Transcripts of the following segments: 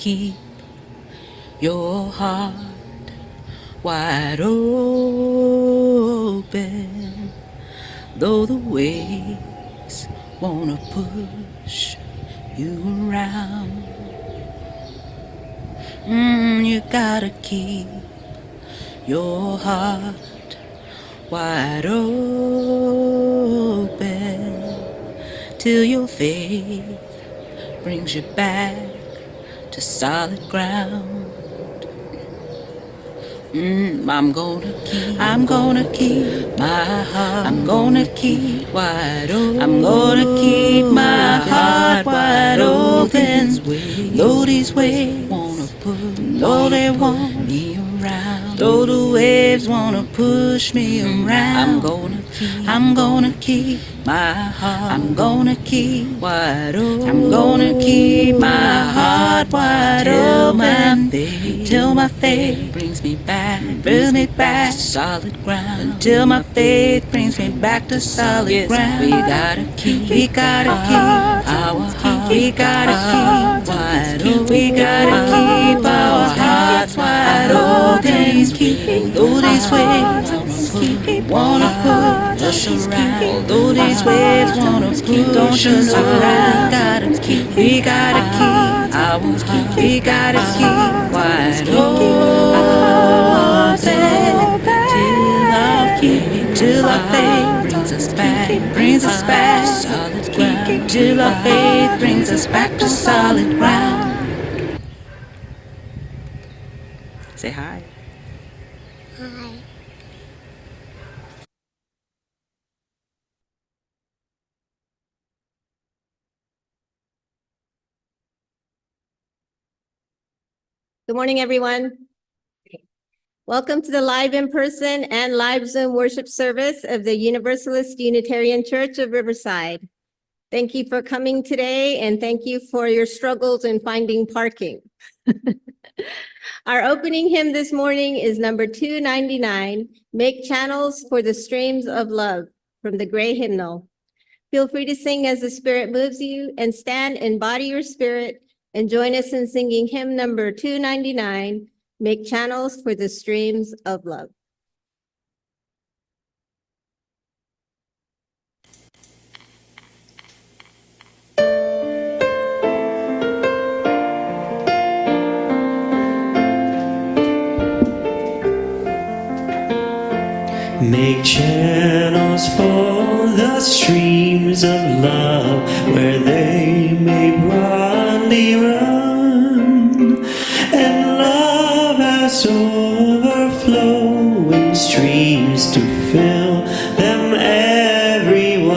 keep your heart wide open, though the waves wanna push you around. You gotta keep your heart wide open till your faith brings you back to solid ground. I'm gonna keep my heart. I'm gonna keep wide open. I'm gonna keep my heart wide open. Though these waves wanna push, though they want me around, though the waves wanna push me around, I'm gonna keep my heart. I'm gonna keep wide open. I'm gonna keep my heart wide open till my faith brings me back to solid ground. Until my faith brings me back to solid ground. We gotta keep our heart. We gotta keep wide open. We gotta keep our hearts wide open. Though these waves wanna put us around, although these waves wanna push us around, we gotta keep our heart. We gotta keep wide open till our faith brings us back to solid ground. Till our faith brings us back to solid ground. Say hi. Hi. Good morning, everyone. Welcome to the live in-person and live Zoom worship service of the Universalist Unitarian Church of Riverside. Thank you for coming today, and thank you for your struggles in finding parking. Our opening hymn this morning is number 299, Make Channels for the Streams of Love, from the Gray Hymnal. Feel free to sing as the Spirit moves you, and stand and embody your spirit and join us in singing hymn number 299, Make Channels for the Streams of Love. Make channels for the streams of love where they may broadly run, and love as overflowing streams to fill them everyone.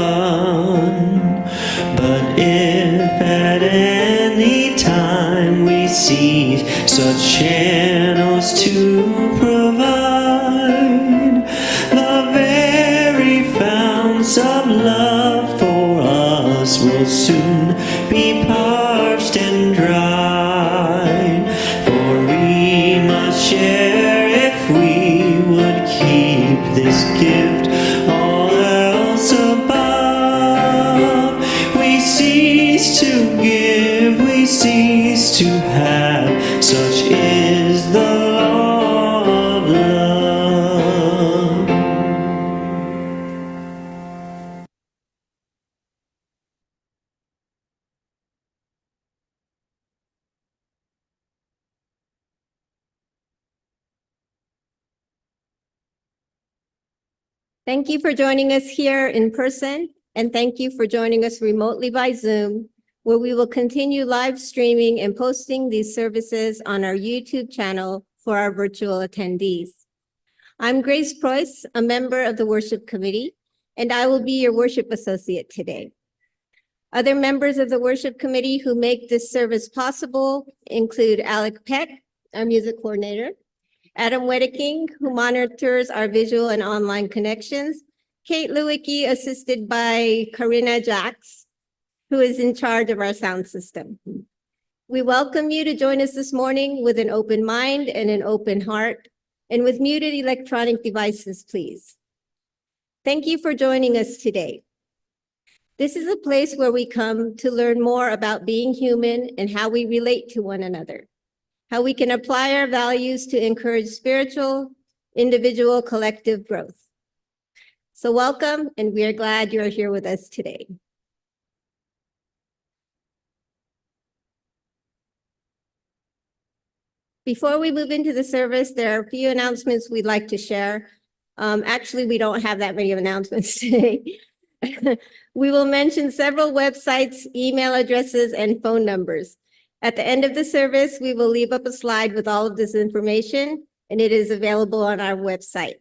But if at any time we see such channels to provide, of love for us will soon be parched and dried. For we must share if we would keep this gift all else above. We cease to give, we cease to have, such is the law of love. Thank you for joining us here in person, and thank you for joining us remotely by Zoom, where we will continue live streaming and posting these services on our YouTube channel for our virtual attendees. I'm Grace Preuss, a member of the worship committee, and I will be your worship associate today. Other members of the worship committee who make this service possible include Alec Peck, our music coordinator, Adam Wedeking, who monitors our visual and online connections, Kate Lewicki, assisted by Karina Jacks, who is in charge of our sound system. We welcome you to join us this morning with an open mind and an open heart, and with muted electronic devices, please. Thank you for joining us today. This is a place where we come to learn more about being human and how we relate to one another. how we can apply our values to encourage spiritual, individual, collective growth. So welcome, and we are glad you're here with us today. Before we move into the service, there are a few announcements we'd like to share. Actually, we don't have that many announcements today. We will mention several websites, email addresses, and phone numbers. At the end of the service, we will leave up a slide with all of this information, and it is available on our website.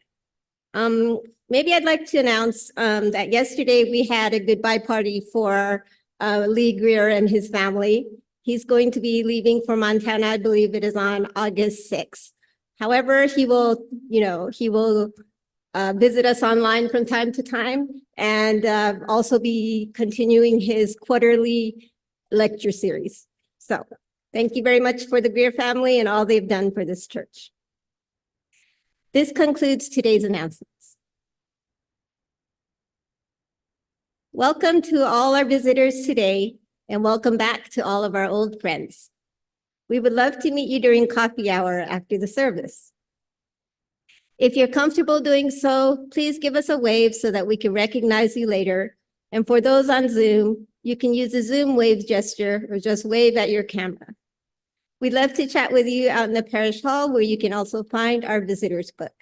Maybe I'd like to announce that yesterday we had a goodbye party for Lee Greer and his family. He's going to be leaving for Montana. I believe it is on August 6th. However, he will visit us online from time to time and also be continuing his quarterly lecture series. So thank you very much for the Greer family and all they've done for this church. This concludes today's announcements. Welcome to all our visitors today, and welcome back to all of our old friends. We would love to meet you during coffee hour after the service. If you're comfortable doing so, please give us a wave so that we can recognize you later. And for those on Zoom, you can use the Zoom wave gesture or just wave at your camera. We'd love to chat with you out in the parish hall, where you can also find our visitors book.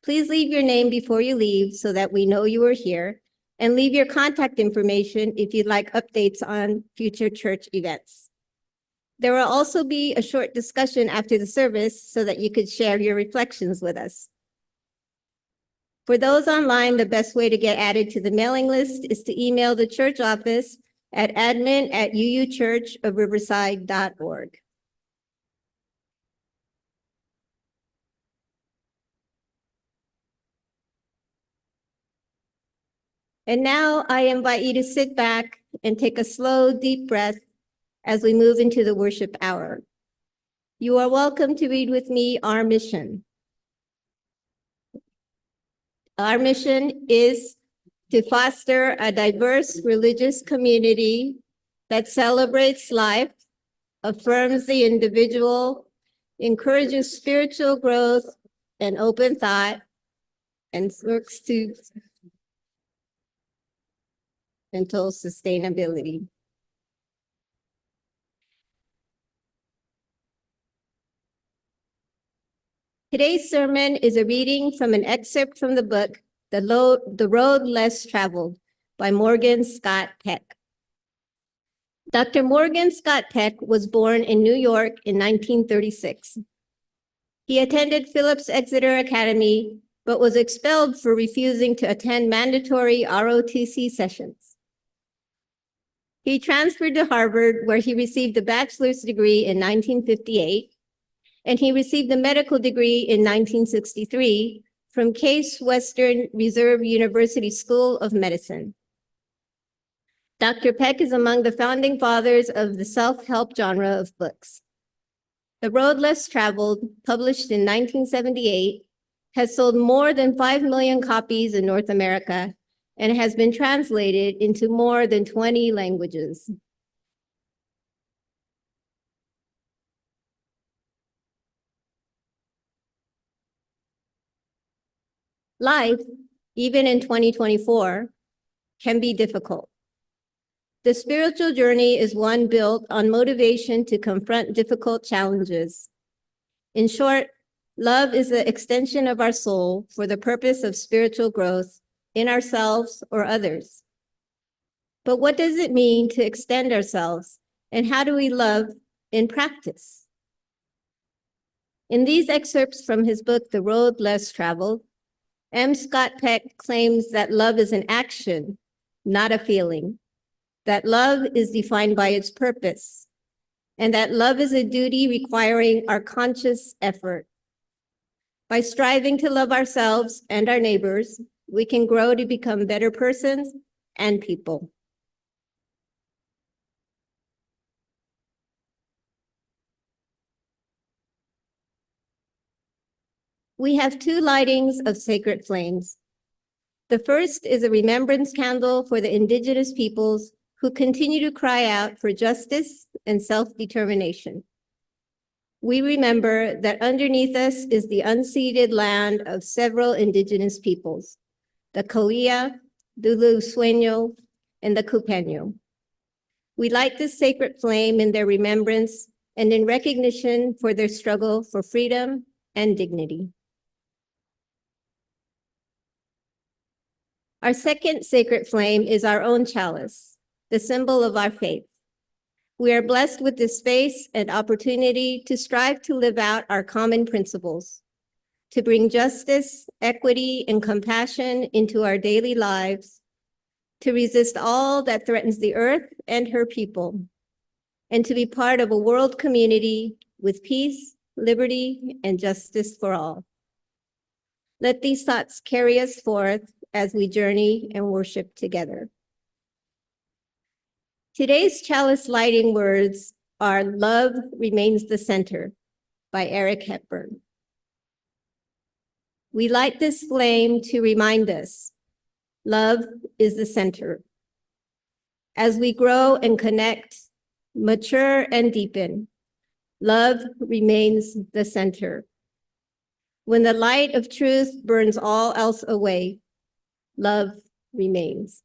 Please leave your name before you leave so that we know you are here, and leave your contact information if you'd like updates on future church events. There will also be a short discussion after the service so that you could share your reflections with us. For those online, the best way to get added to the mailing list is to email the church office at admin@uuchurchofriverside.org. And now I invite you to sit back and take a slow, deep breath as we move into the worship hour. You are welcome to read with me our mission. Our mission is to foster a diverse religious community that celebrates life, affirms the individual, encourages spiritual growth and open thought, and works to mental sustainability. Today's sermon is a reading from an excerpt from the book, The Road Less Traveled by Morgan Scott Peck. Dr. Morgan Scott Peck was born in New York in 1936. He attended Phillips Exeter Academy, but was expelled for refusing to attend mandatory ROTC sessions. He transferred to Harvard, where he received a bachelor's degree in 1958, and he received a medical degree in 1963 from Case Western Reserve University School of Medicine. Dr. Peck is among the founding fathers of the self-help genre of books. The Road Less Traveled, published in 1978, has sold more than 5 million copies in North America and has been translated into more than 20 languages. Life, even in 2024, can be difficult. The spiritual journey is one built on motivation to confront difficult challenges. In short, love is the extension of our soul for the purpose of spiritual growth in ourselves or others. But what does it mean to extend ourselves, and how do we love in practice? In these excerpts from his book, The Road Less Traveled, M. Scott Peck claims that love is an action, not a feeling, that love is defined by its purpose, and that love is a duty requiring our conscious effort. By striving to love ourselves and our neighbors, we can grow to become better persons and people. We have 2 lightings of sacred flames. The first is a remembrance candle for the indigenous peoples who continue to cry out for justice and self-determination. we remember that underneath us is the unceded land of several indigenous peoples, the Cahuilla, the Lusueño, and the Cupeño. We light this sacred flame in their remembrance and in recognition for their struggle for freedom and dignity. Our second sacred flame is our own chalice, the symbol of our faith. We are blessed with this space and opportunity to strive to live out our common principles, to bring justice, equity, and compassion into our daily lives, to resist all that threatens the earth and her people, and to be part of a world community with peace, liberty, and justice for all. Let these thoughts carry us forth as we journey and worship together. Today's chalice lighting words are "Love Remains the Center" by Eric Hepburn. We light this flame to remind us, love is the center. As we grow and connect, mature and deepen, love remains the center. When the light of truth burns all else away, love remains.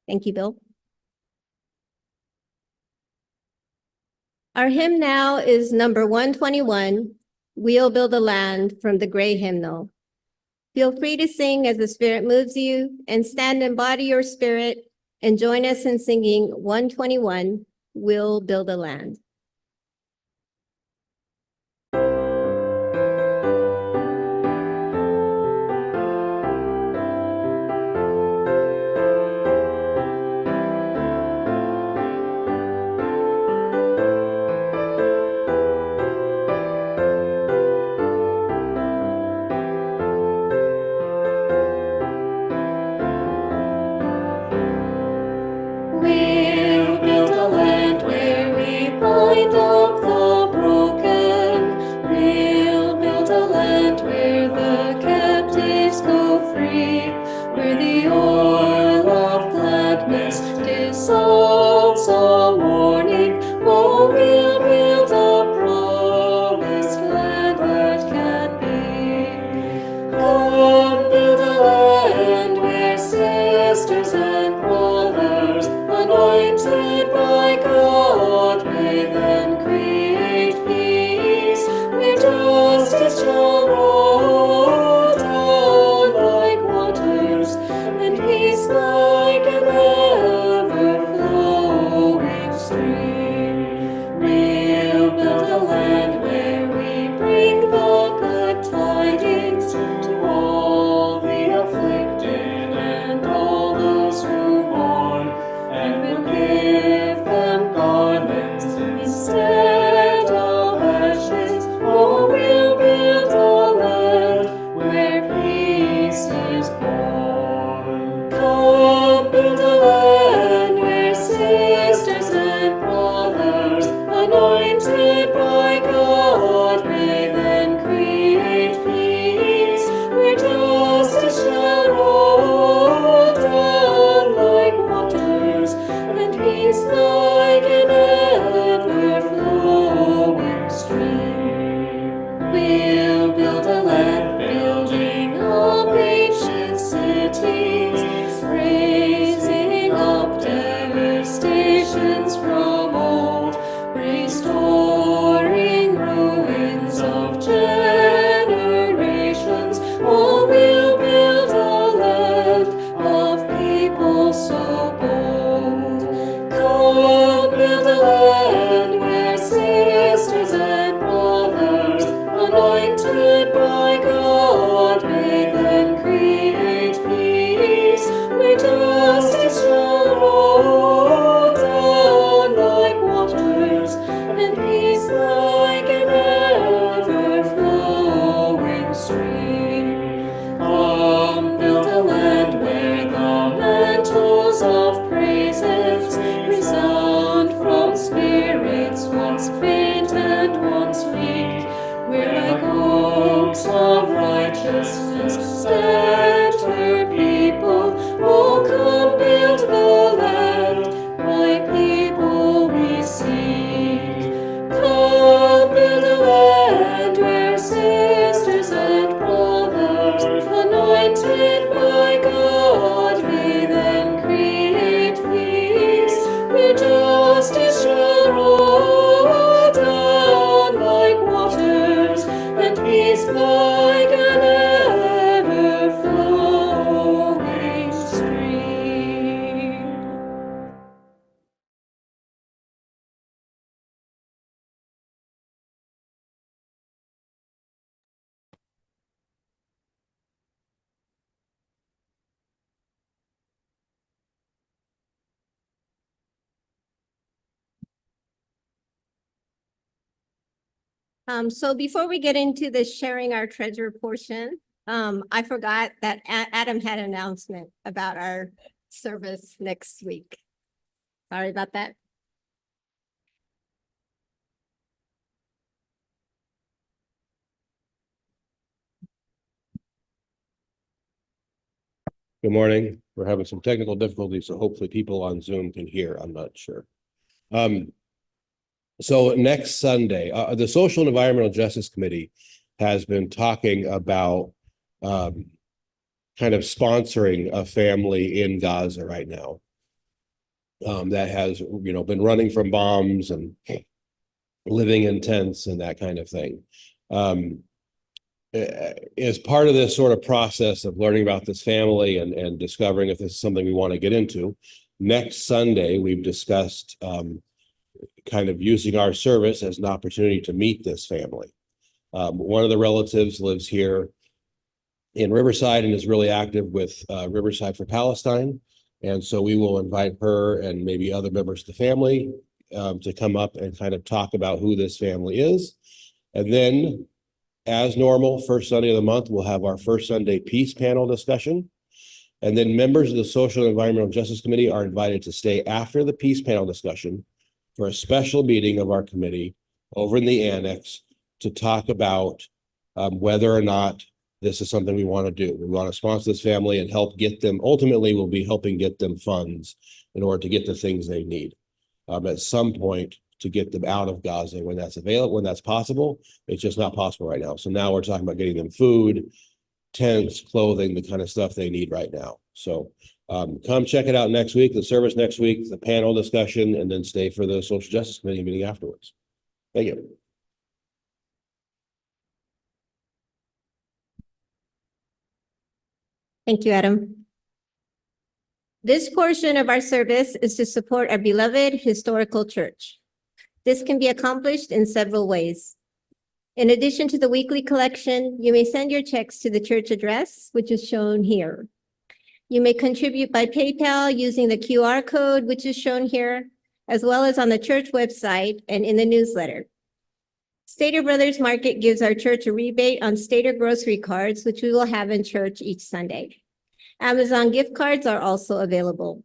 Thank you, Bill. Our hymn now is number 121, "We'll Build a Land," from the Gray Hymnal. Feel free to sing as the Spirit moves you, and stand and embody your spirit and join us in singing 121, "We'll Build a Land." We'll build a land where we bind up the broken. We'll build a land where the captives go free, where the oil of gladness dissolves all mourning. Oh, we'll build a promised land that can be. Come build a land where sisters and brothers, anointed by God, may then create peace, where justice shall roll down like waters, us and her people. Oh, come build the land, my people we seek. Come build a land where sisters and brothers, anointed by God, may then create peace, where justice shall roll down like waters, and peace like an ever-flowing stream. So before we get into the sharing our treasure portion, I forgot that Adam had an announcement about our service next week. Sorry about that. Good morning. We're having some technical difficulties, so hopefully people on Zoom can hear. I'm not sure. So next Sunday, the Social and Environmental Justice Committee has been talking about kind of sponsoring a family in Gaza right now that has, been running from bombs and living in tents and that kind of thing. As part of this sort of process of learning about this family and discovering if this is something we want to get into, next Sunday, we've discussed kind of using our service as an opportunity to meet this family. One of the relatives lives here in Riverside and is really active with Riverside for Palestine. And so we will invite her and maybe other members of the family to come up and kind of talk about who this family is. And then, as normal, first Sunday of the month, we'll have our first Sunday peace panel discussion. And then members of the Social and Environmental Justice Committee are invited to stay after the peace panel discussion for a special meeting of our committee over in the annex to talk about whether or not this is something we want to do. We want to sponsor this family and help get them, ultimately we'll be helping get them funds in order to get the things they need at some point to get them out of Gaza when that's available, when that's possible. It's just not possible right now. So now we're talking about getting them food, tents, clothing, the kind of stuff they need right now. So come check it out next week, the service next week, the panel discussion, and then stay for the Social Justice Committee meeting afterwards. Thank you. Thank you, Adam. This portion of our service is to support our beloved historical church. This can be accomplished in several ways. In addition to the weekly collection, you may send your checks to the church address, which is shown here. You may contribute by PayPal using the QR code, which is shown here, as well as on the church website and in the newsletter. Stater Brothers Market gives our church a rebate on Stater grocery cards, which we will have in church each Sunday. Amazon gift cards are also available.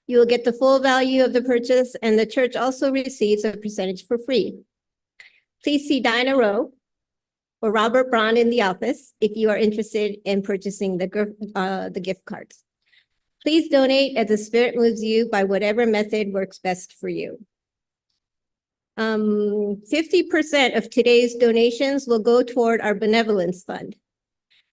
You will get the full value of the purchase, and the church also receives a percentage for free. Please see Dinah Rowe or Robert Braun in the office if you are interested in purchasing the gift cards. Please donate as the Spirit moves you by whatever method works best for you. 50% of today's donations will go toward our benevolence fund.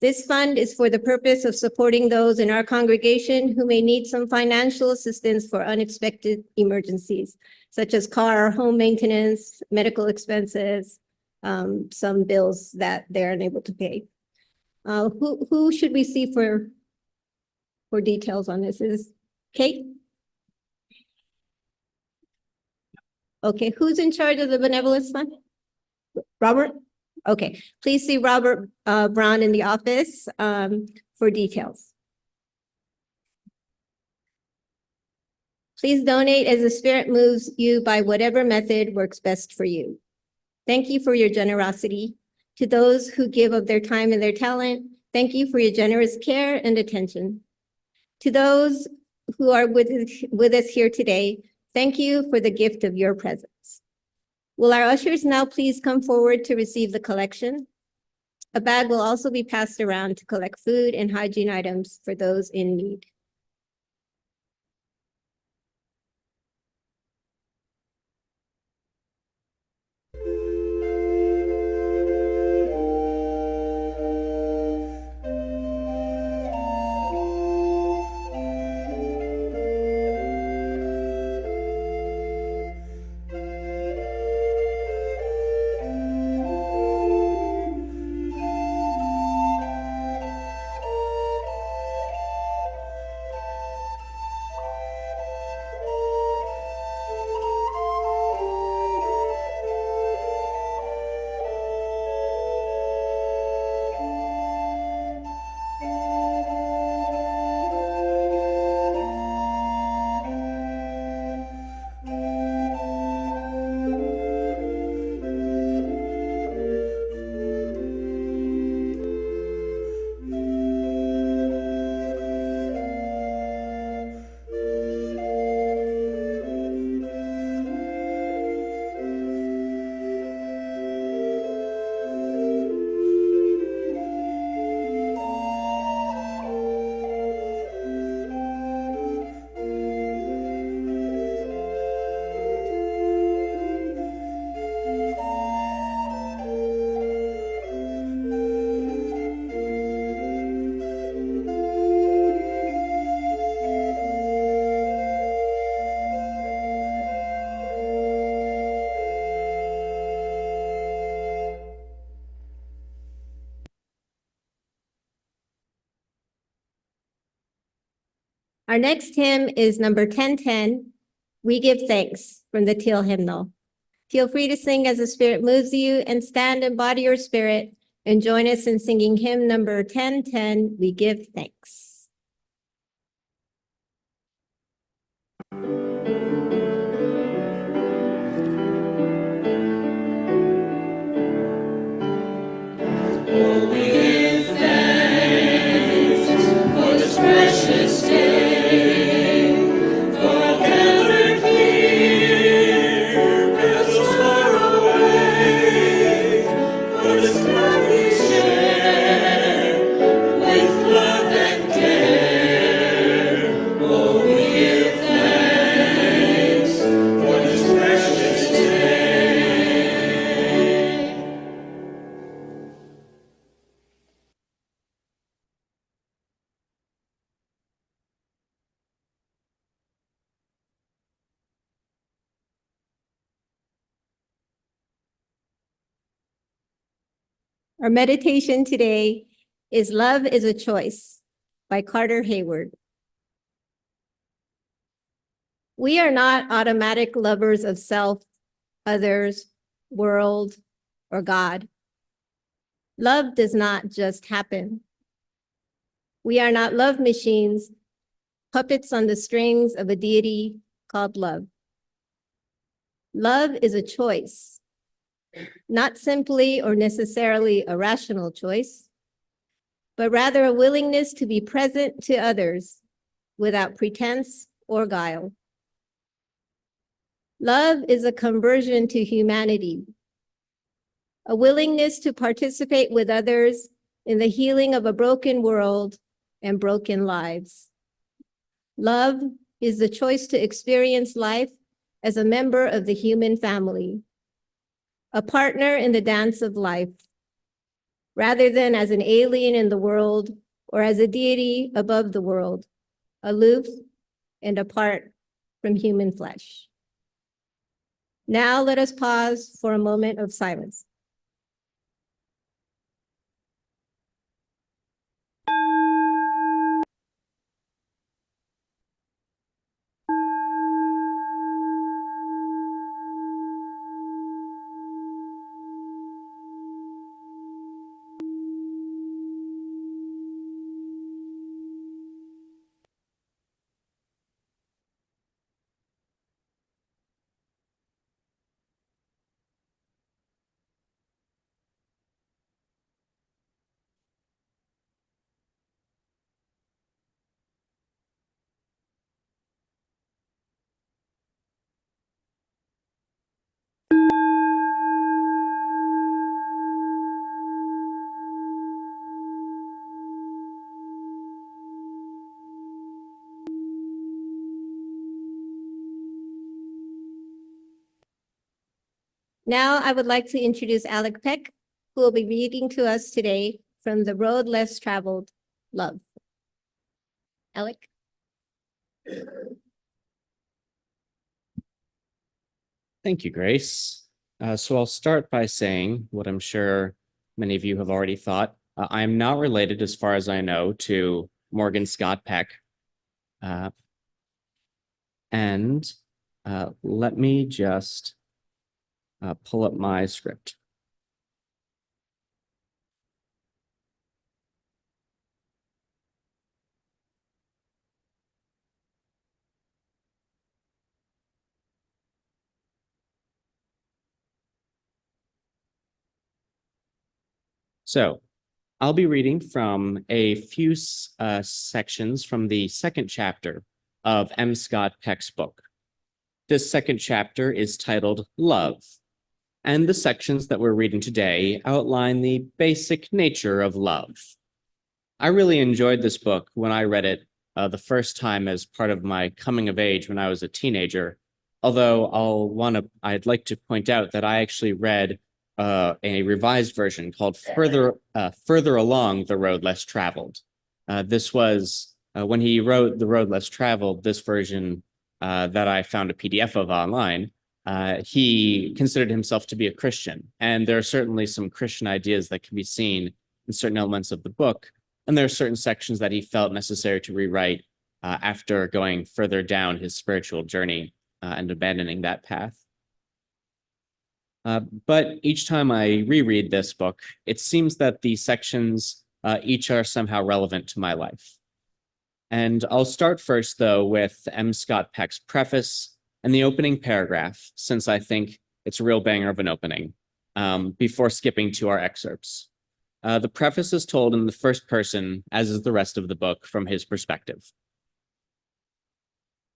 This fund is for the purpose of supporting those in our congregation who may need some financial assistance for unexpected emergencies, such as car or home maintenance, medical expenses, some bills that they're unable to pay. Who should we see for details on this? Is Kate? Okay, who's in charge of the benevolence fund? Robert? Okay, please see Robert Braun in the office for details. Please donate as the Spirit moves you by whatever method works best for you. Thank you for your generosity. To those who give of their time and their talent, thank you for your generous care and attention. To those who are with us here today, thank you for the gift of your presence. Will our ushers now please come forward to receive the collection? A bag will also be passed around to collect food and hygiene items for those in need. Our next hymn is number 1010, We Give Thanks, from the Teal Hymnal. Feel free to sing as the Spirit moves you, and stand and body your spirit and join us in singing hymn number 1010, We Give Thanks. Oh, we give thanks for this precious day, for a gathered here, past far away, for this time we share with love and care. Oh, we give thanks for this precious day. Our meditation today is Love is a Choice by Carter Hayward. We are not automatic lovers of self, others, world, or God. Love does not just happen. We are not love machines, puppets on the strings of a deity called love. Love is a choice, not simply or necessarily a rational choice, but rather a willingness to be present to others without pretense or guile. Love is a conversion to humanity, a willingness to participate with others in the healing of a broken world and broken lives. Love is the choice to experience life as a member of the human family, a partner in the dance of life, rather than as an alien in the world or as a deity above the world, aloof and apart from human flesh. Now let us pause for a moment of silence. Now I would like to introduce Alec Peck, who will be reading to us today from The Road Less Traveled, Love. Alec? Thank you, Grace. So I'll start by saying what I'm sure many of you have already thought. I am not related, as far as I know, to Morgan Scott Peck. And let me just pull up my script. So I'll be reading from a few sections from the second chapter of M. Scott Peck's book. This second chapter is titled Love, and the sections that we're reading today outline the basic nature of love. I really enjoyed this book when I read it the first time as part of my coming of age when I was a teenager, although I'd like to point out that I actually read a revised version called Further Along the Road Less Traveled. This was when he wrote The Road Less Traveled, this version that I found a PDF of online. He considered himself to be a Christian, and there are certainly some Christian ideas that can be seen in certain elements of the book, and there are certain sections that he felt necessary to rewrite after going further down his spiritual journey and abandoning that path. But each time I reread this book, it seems that the sections each are somehow relevant to my life. And I'll start first, though, with M. Scott Peck's preface and the opening paragraph, since I think it's a real banger of an opening, before skipping to our excerpts. The preface is told in the first person, as is the rest of the book, from his perspective.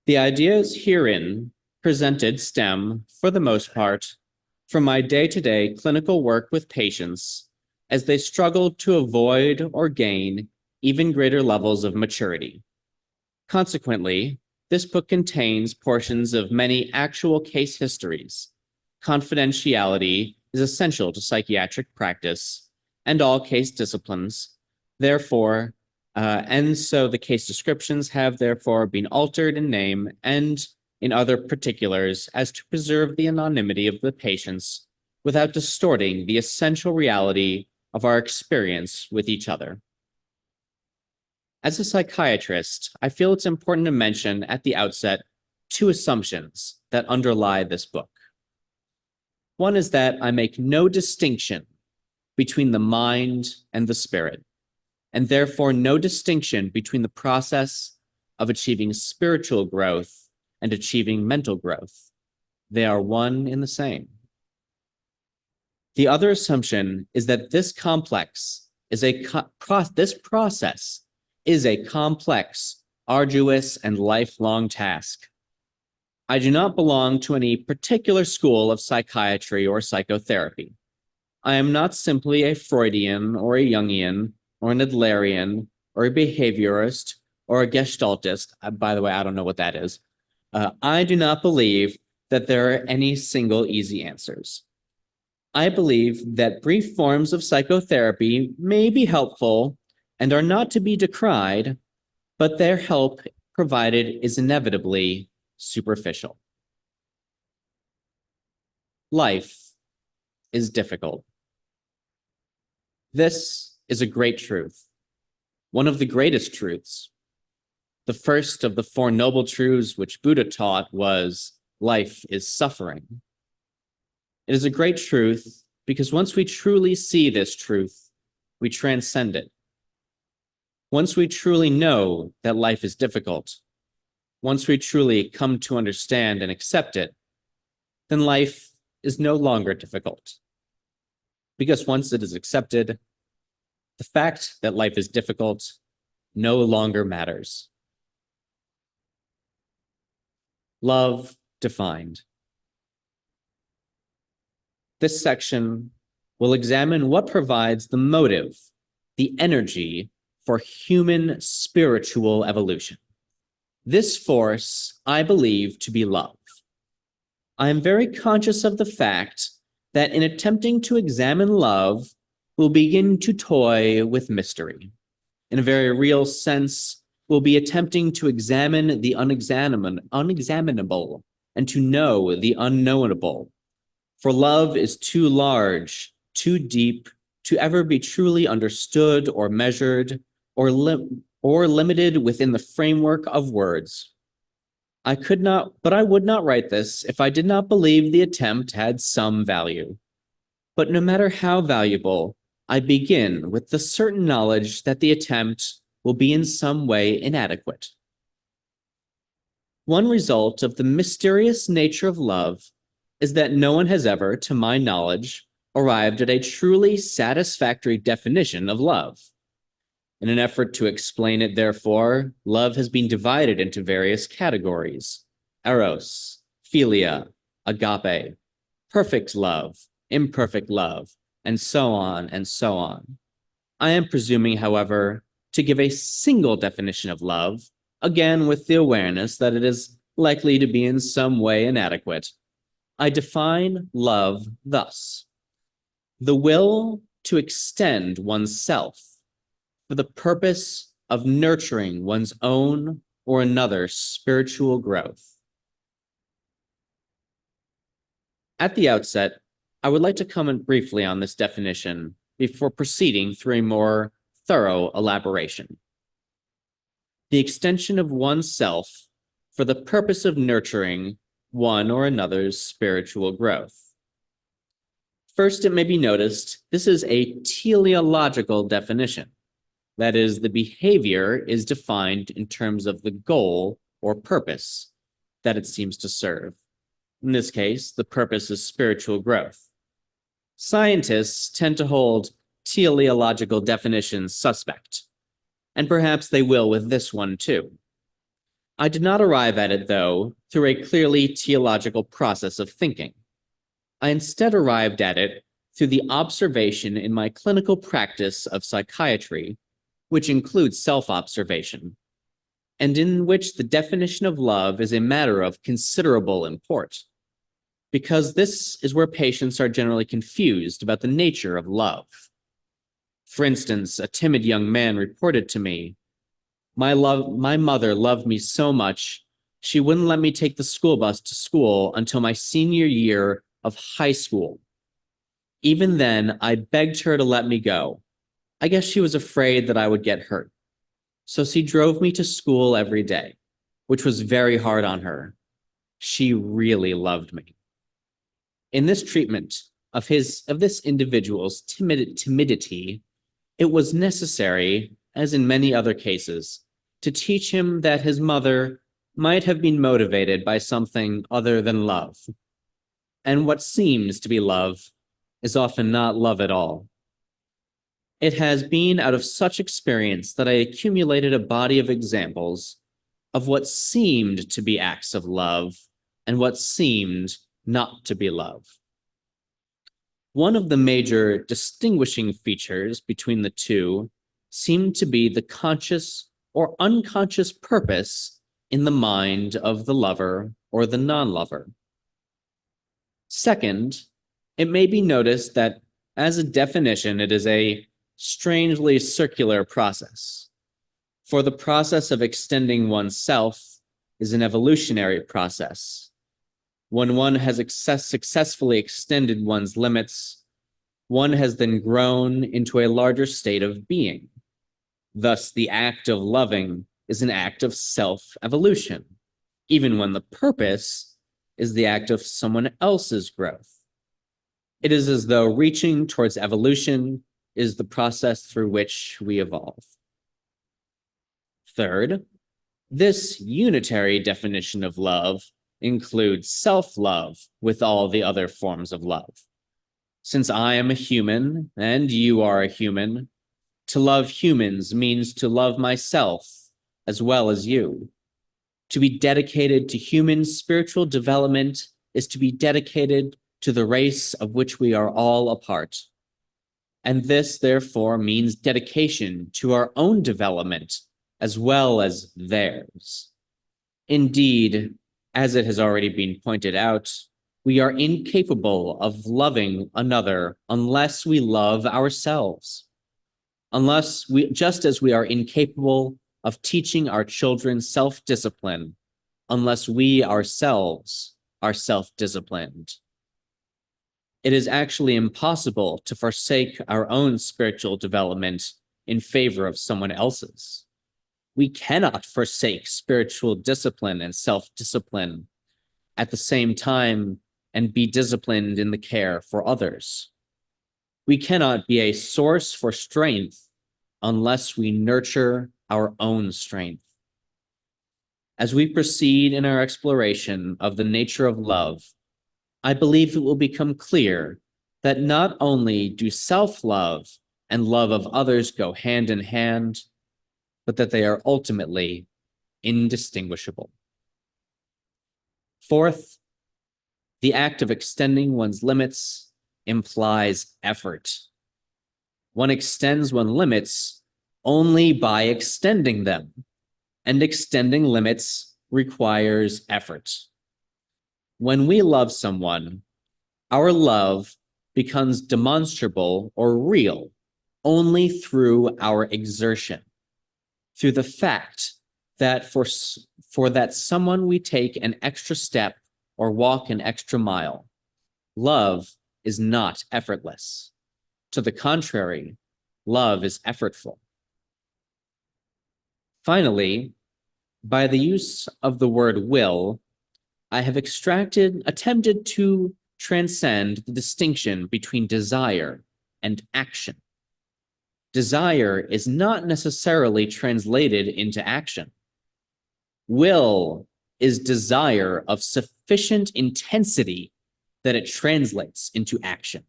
The ideas herein presented stem, for the most part, from my day-to-day clinical work with patients as they struggle to avoid or gain even greater levels of maturity. Consequently, this book contains portions of many actual case histories. Confidentiality is essential to psychiatric practice and all case disciplines. Therefore, and so the case descriptions have therefore been altered in name and in other particulars as to preserve the anonymity of the patients without distorting the essential reality of our experience with each other. As a psychiatrist, I feel it's important to mention at the outset two assumptions that underlie this book. One is that I make no distinction between the mind and the spirit, and therefore no distinction between the process of achieving spiritual growth and achieving mental growth. They are one and the same. The other assumption is that this process is a complex, arduous, and lifelong task. I do not belong to any particular school of psychiatry or psychotherapy. I am not simply a Freudian or a Jungian or an Adlerian or a behaviorist or a Gestaltist. By the way, I don't know what that is. I do not believe that there are any single easy answers. I believe that brief forms of psychotherapy may be helpful and are not to be decried, but their help provided is inevitably superficial. Life is difficult. This is a great truth, one of the greatest truths. The first of the Four Noble Truths which Buddha taught was life is suffering. It is a great truth because once we truly see this truth, we transcend it. Once we truly know that life is difficult, once we truly come to understand and accept it, then life is no longer difficult. Because once it is accepted, the fact that life is difficult no longer matters. Love defined. This section will examine what provides the motive, the energy for human spiritual evolution. This force I believe to be love. I am very conscious of the fact that in attempting to examine love, we'll begin to toy with mystery. In a very real sense, we'll be attempting to examine the unexaminable and to know the unknowable. For love is too large, too deep to ever be truly understood or measured or limited within the framework of words. I would not write this if I did not believe the attempt had some value. But no matter how valuable, I begin with the certain knowledge that the attempt will be in some way inadequate. One result of the mysterious nature of love is that no one has ever, to my knowledge, arrived at a truly satisfactory definition of love. In an effort to explain it, therefore, love has been divided into various categories: eros, philia, agape, perfect love, imperfect love, and so on and so on. I am presuming, however, to give a single definition of love, again with the awareness that it is likely to be in some way inadequate. I define love thus: the will to extend oneself for the purpose of nurturing one's own or another's spiritual growth. At the outset, I would like to comment briefly on this definition before proceeding through a more thorough elaboration. The extension of oneself for the purpose of nurturing one or another's spiritual growth. First, it may be noticed this is a teleological definition. That is, the behavior is defined in terms of the goal or purpose that it seems to serve. In this case, the purpose is spiritual growth. Scientists tend to hold teleological definitions suspect, and perhaps they will with this one too. I did not arrive at it, though, through a clearly teleological process of thinking. I instead arrived at it through the observation in my clinical practice of psychiatry, which includes self-observation, and in which the definition of love is a matter of considerable import, because this is where patients are generally confused about the nature of love. For instance, a timid young man reported to me, my mother loved me so much, she wouldn't let me take the school bus to school until my senior year of high school. Even then, I begged her to let me go. I guess she was afraid that I would get hurt. So she drove me to school every day, which was very hard on her. She really loved me. In this treatment of this individual's timidity, it was necessary, as in many other cases, to teach him that his mother might have been motivated by something other than love. And what seems to be love is often not love at all. It has been out of such experience that I accumulated a body of examples of what seemed to be acts of love and what seemed not to be love. One of the major distinguishing features between the two seemed to be the conscious or unconscious purpose in the mind of the lover or the non-lover. Second, it may be noticed that as a definition, it is a strangely circular process. For the process of extending oneself is an evolutionary process. When one has successfully extended one's limits, one has then grown into a larger state of being. Thus, the act of loving is an act of self-evolution, even when the purpose is the act of someone else's growth. It is as though reaching towards evolution is the process through which we evolve. Third, this unitary definition of love includes self-love with all the other forms of love. Since I am a human and you are a human, to love humans means to love myself as well as you. To be dedicated to human spiritual development is to be dedicated to the race of which we are all a part. And this, therefore, means dedication to our own development as well as theirs. Indeed, as it has already been pointed out, We are incapable of loving another unless we love ourselves. Just as we are incapable of teaching our children self-discipline unless we ourselves are self-disciplined. It is actually impossible to forsake our own spiritual development in favor of someone else's. We cannot forsake spiritual discipline and self-discipline at the same time and be disciplined in the care for others. We cannot be a source for strength unless we nurture our own strength. As we proceed in our exploration of the nature of love, I believe it will become clear that not only do self-love and love of others go hand in hand, but that they are ultimately indistinguishable. Fourth, the act of extending one's limits implies effort. One extends one's limits only by extending them, and extending limits requires effort. When we love someone, our love becomes demonstrable or real only through our exertion, through the fact that for that someone we take an extra step or walk an extra mile. Love is not effortless. To the contrary, love is effortful. Finally, by the use of the word will, I have attempted to transcend the distinction between desire and action. Desire is not necessarily translated into action. Will is desire of sufficient intensity that it translates into action.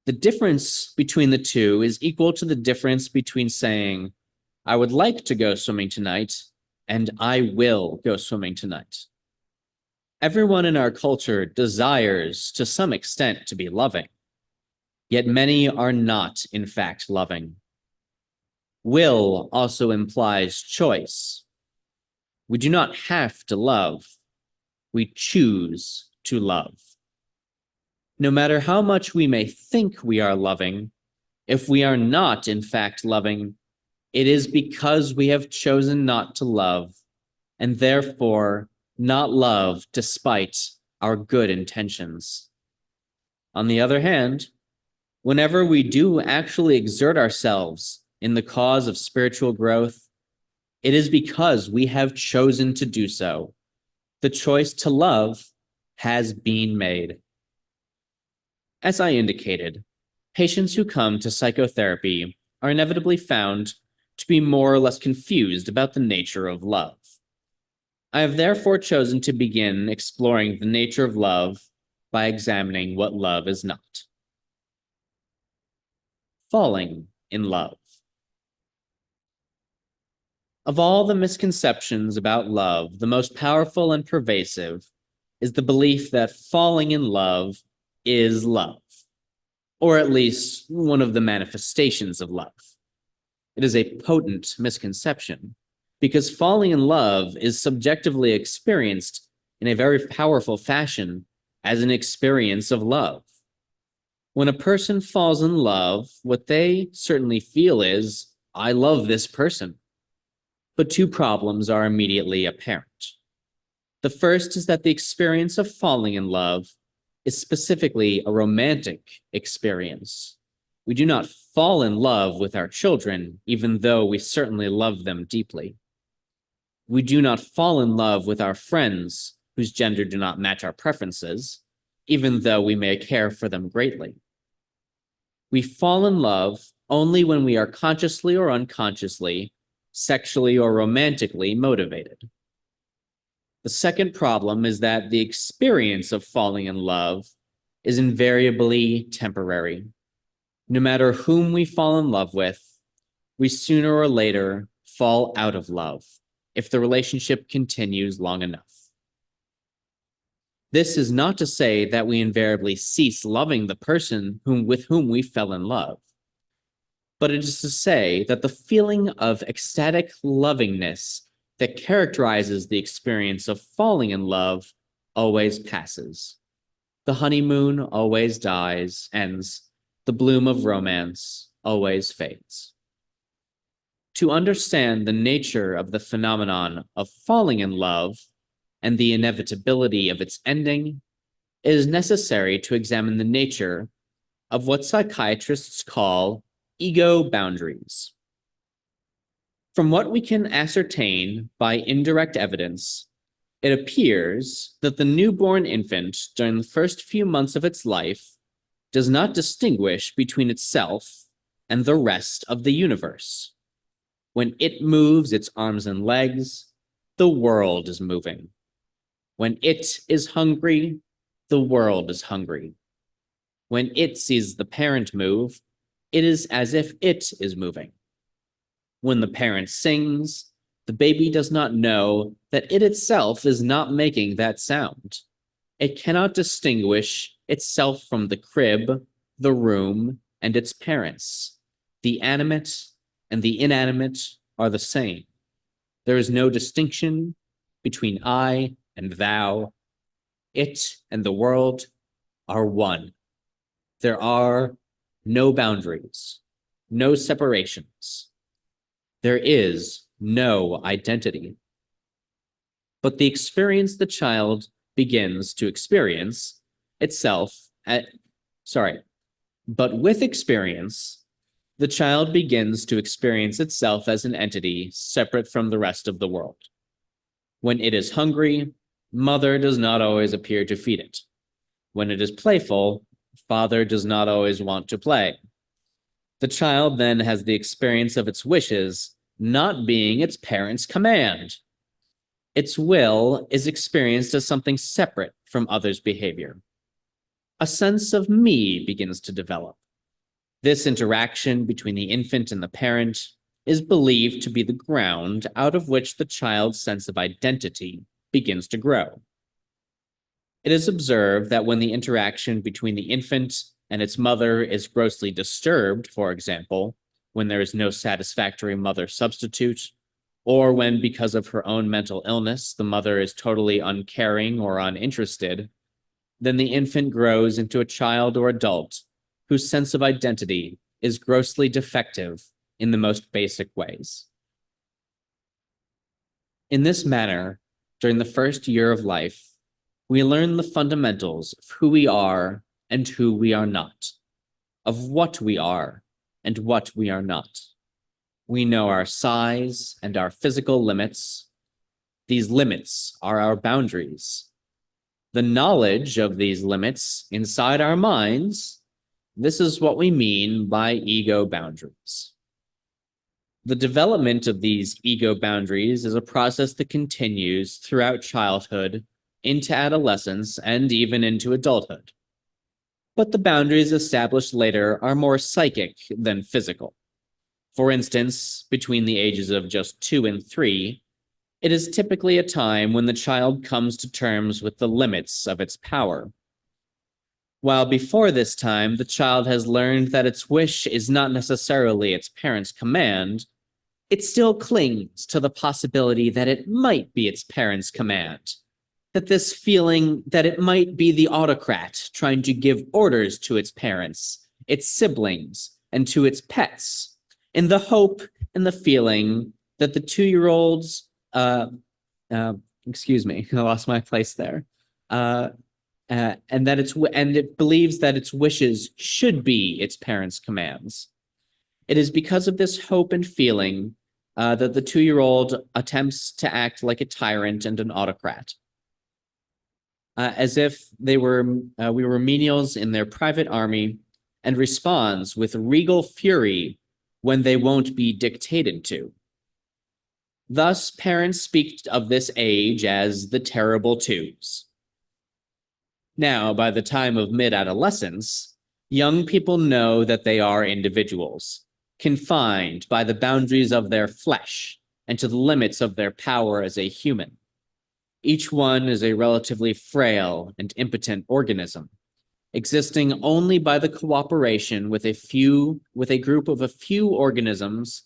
The difference between the two is equal to the difference between saying, I would like to go swimming tonight, and I will go swimming tonight. Everyone in our culture desires to some extent to be loving, yet many are not in fact loving. Will also implies choice. We do not have to love. We choose to love. No matter how much we may think we are loving, if we are not in fact loving, it is because we have chosen not to love, and therefore not love despite our good intentions. On the other hand, whenever we do actually exert ourselves in the cause of spiritual growth, it is because we have chosen to do so. The choice to love has been made. As I indicated, patients who come to psychotherapy are inevitably found to be more or less confused about the nature of love. I have therefore chosen to begin exploring the nature of love by examining what love is not. Falling in love. Of all the misconceptions about love, the most powerful and pervasive is the belief that falling in love is love, or at least one of the manifestations of love. It is a potent misconception because falling in love is subjectively experienced in a very powerful fashion as an experience of love. When a person falls in love, what they certainly feel is, I love this person. But two problems are immediately apparent. The first is that the experience of falling in love is specifically a romantic experience. We do not fall in love with our children, even though we certainly love them deeply. We do not fall in love with our friends whose gender do not match our preferences, even though we may care for them greatly. We fall in love only when we are consciously or unconsciously, sexually or romantically motivated. The second problem is that the experience of falling in love is invariably temporary. No matter whom we fall in love with, we sooner or later fall out of love if the relationship continues long enough. This is not to say that we invariably cease loving the person with whom we fell in love, but it is to say that the feeling of ecstatic lovingness that characterizes the experience of falling in love always passes. The honeymoon always ends. The bloom of romance always fades. To understand the nature of the phenomenon of falling in love and the inevitability of its ending, it is necessary to examine the nature of what psychiatrists call ego boundaries. From what we can ascertain by indirect evidence, it appears that the newborn infant during the first few months of its life does not distinguish between itself and the rest of the universe. When it moves its arms and legs, the world is moving. When it is hungry, the world is hungry. When it sees the parent move, it is as if it is moving. When the parent sings, the baby does not know that it itself is not making that sound. It cannot distinguish itself from the crib, the room, and its parents. The animate and the inanimate are the same. There is no distinction between I and thou. It and the world are one. There are no boundaries, no separations. There is no identity. But the experience the child begins to experience itself but with experience, the child begins to experience itself as an entity separate from the rest of the world. When it is hungry, mother does not always appear to feed it. When it is playful, father does not always want to play. The child then has the experience of its wishes not being its parent's command. Its will is experienced as something separate from others' behavior. A sense of me begins to develop. This interaction between the infant and the parent is believed to be the ground out of which the child's sense of identity begins to grow. It is observed that when the interaction between the infant and its mother is grossly disturbed, for example, when there is no satisfactory mother substitute, or when, because of her own mental illness, the mother is totally uncaring or uninterested, then the infant grows into a child or adult whose sense of identity is grossly defective in the most basic ways. In this manner, during the first year of life, we learn the fundamentals of who we are and who we are not, of what we are and what we are not. We know our size and our physical limits. These limits are our boundaries. The knowledge of these limits inside our minds, this is what we mean by ego boundaries. The development of these ego boundaries is a process that continues throughout childhood, into adolescence, and even into adulthood. But the boundaries established later are more psychic than physical. For instance, between the ages of just 2 and 3, it is typically a time when the child comes to terms with the limits of its power. While before this time, the child has learned that its wish is not necessarily its parent's command, it still clings to the possibility that it might be its parent's command, that this feeling that it might be the autocrat trying to give orders to its parents, its siblings, and to its pets, in the hope and the feeling that the 2-year-olds, excuse me, I lost my place there, and it believes that its wishes should be its parents' commands. It is because of this hope and feeling that the 2-year-old attempts to act like a tyrant and an autocrat, as if we were menials in their private army, and responds with regal fury when they won't be dictated to. Thus, parents speak of this age as the terrible twos. Now, by the time of mid-adolescence, young people know that they are individuals, confined by the boundaries of their flesh and to the limits of their power as a human. Each one is a relatively frail and impotent organism, existing only by the cooperation with a group of a few organisms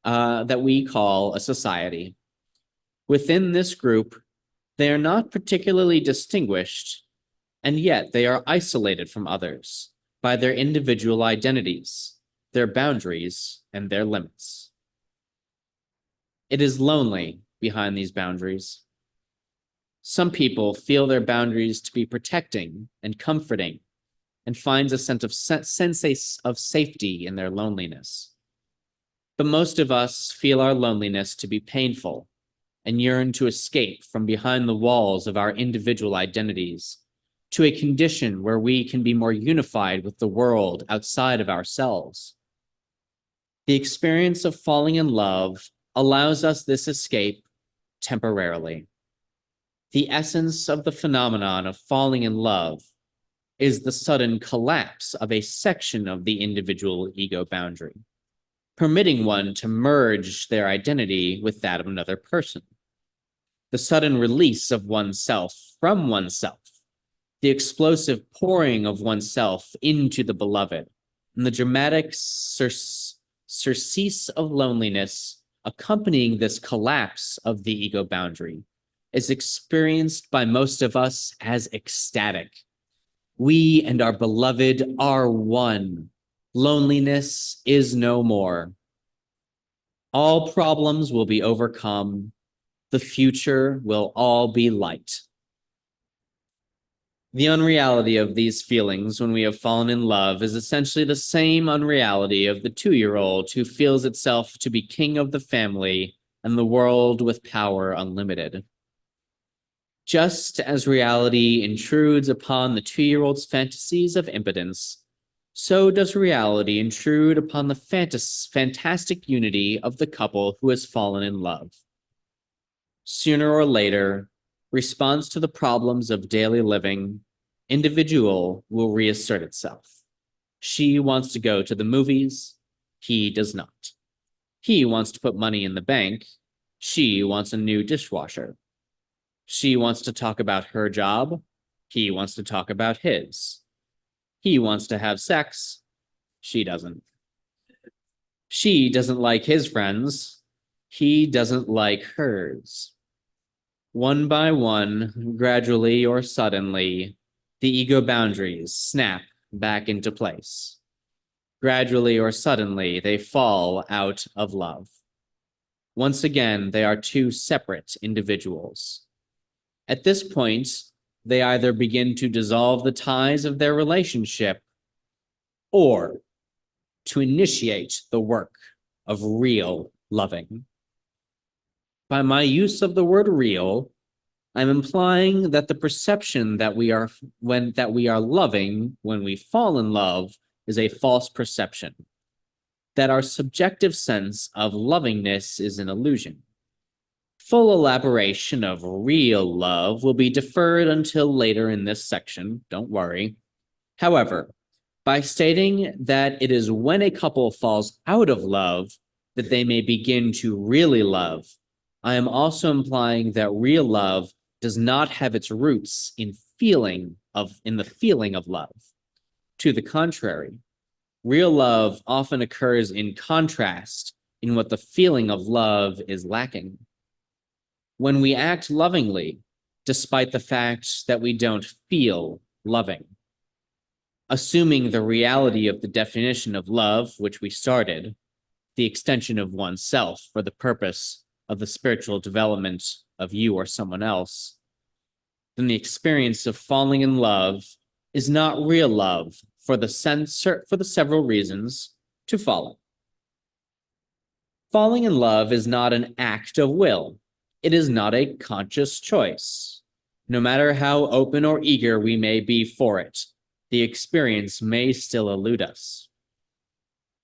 that we call a society. Within this group, they are not particularly distinguished and yet they are isolated from others by their individual identities, their boundaries, and their limits. It is lonely behind these boundaries. Some people feel their boundaries to be protecting and comforting and finds a sense of safety in their loneliness. But most of us feel our loneliness to be painful and yearn to escape from behind the walls of our individual identities to a condition where we can be more unified with the world outside of ourselves. The experience of falling in love allows us this escape temporarily. The essence of the phenomenon of falling in love is the sudden collapse of a section of the individual ego boundary, permitting one to merge their identity with that of another person. The sudden release of oneself from oneself, the explosive pouring of oneself into the beloved, and the dramatic surcease of loneliness accompanying this collapse of the ego boundary is experienced by most of us as ecstatic. We and our beloved are one. Loneliness is no more. All problems will be overcome. The future will all be light. The unreality of these feelings when we have fallen in love is essentially the same unreality of the 2-year-old who feels itself to be king of the family and the world with power unlimited. Just as reality intrudes upon the 2-year-old's fantasies of impotence, so does reality intrude upon the fantastic unity of the couple who has fallen in love. Sooner or later, response to the problems of daily living, individual will reassert itself. She wants to go to the movies. He does not. He wants to put money in the bank. She wants a new dishwasher. She wants to talk about her job. He wants to talk about his. He wants to have sex. She doesn't. She doesn't like his friends. He doesn't like hers. One by one, gradually or suddenly, the ego boundaries snap back into place. Gradually or suddenly, they fall out of love. Once again, they are two separate individuals. At this point, they either begin to dissolve the ties of their relationship or to initiate the work of real loving. By my use of the word real, I'm implying that the perception that we are loving when we fall in love is a false perception, that our subjective sense of lovingness is an illusion. Full elaboration of real love will be deferred until later in this section, don't worry. However, by stating that it is when a couple falls out of love that they may begin to really love, I am also implying that real love does not have its roots in the feeling of love. To the contrary, real love often occurs in contrast in what the feeling of love is lacking. When we act lovingly, despite the fact that we don't feel loving, assuming the reality of the definition of love, which we started, the extension of oneself for the purpose of the spiritual development of you or someone else, then the experience of falling in love is not real love for the several reasons to follow. Falling in love is not an act of will. It is not a conscious choice. No matter how open or eager we may be for it, the experience may still elude us.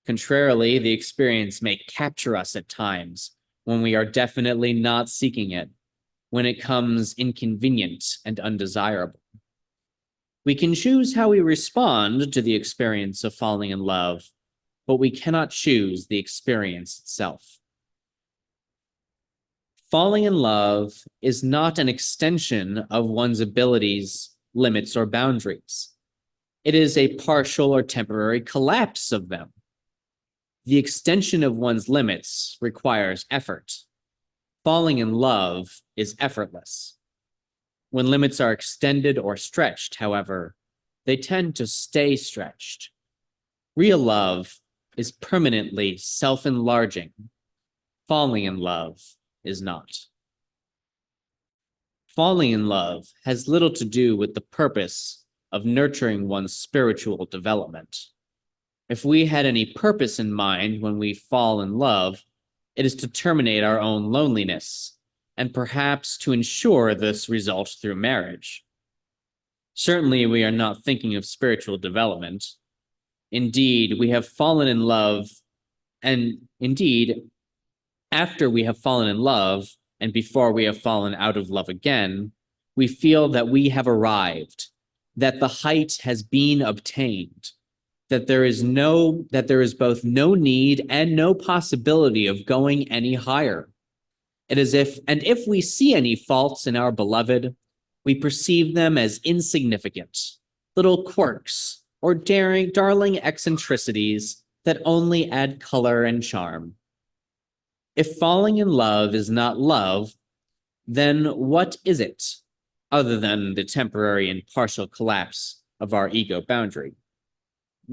Contrarily, the experience may capture us at times when we are definitely not seeking it, when it comes inconvenient and undesirable. We can choose how we respond to the experience of falling in love, but we cannot choose the experience itself. Falling in love is not an extension of one's abilities, limits, or boundaries. It is a partial or temporary collapse of them. The extension of one's limits requires effort. Falling in love is effortless. When limits are extended or stretched, however, they tend to stay stretched. Real love is permanently self-enlarging. Falling in love is not. Falling in love has little to do with the purpose of nurturing one's spiritual development. If we had any purpose in mind when we fall in love, it is to terminate our own loneliness, and perhaps to ensure this result through marriage. Certainly, we are not thinking of spiritual development. Indeed, we have fallen in love, and indeed, after we have fallen in love, and before we have fallen out of love again, we feel that we have arrived, that the height has been obtained, that there is both no need and no possibility of going any higher. It is if we see any faults in our beloved, we perceive them as insignificant, little quirks, or darling eccentricities that only add color and charm. If falling in love is not love, then what is it, other than the temporary and partial collapse of our ego boundary?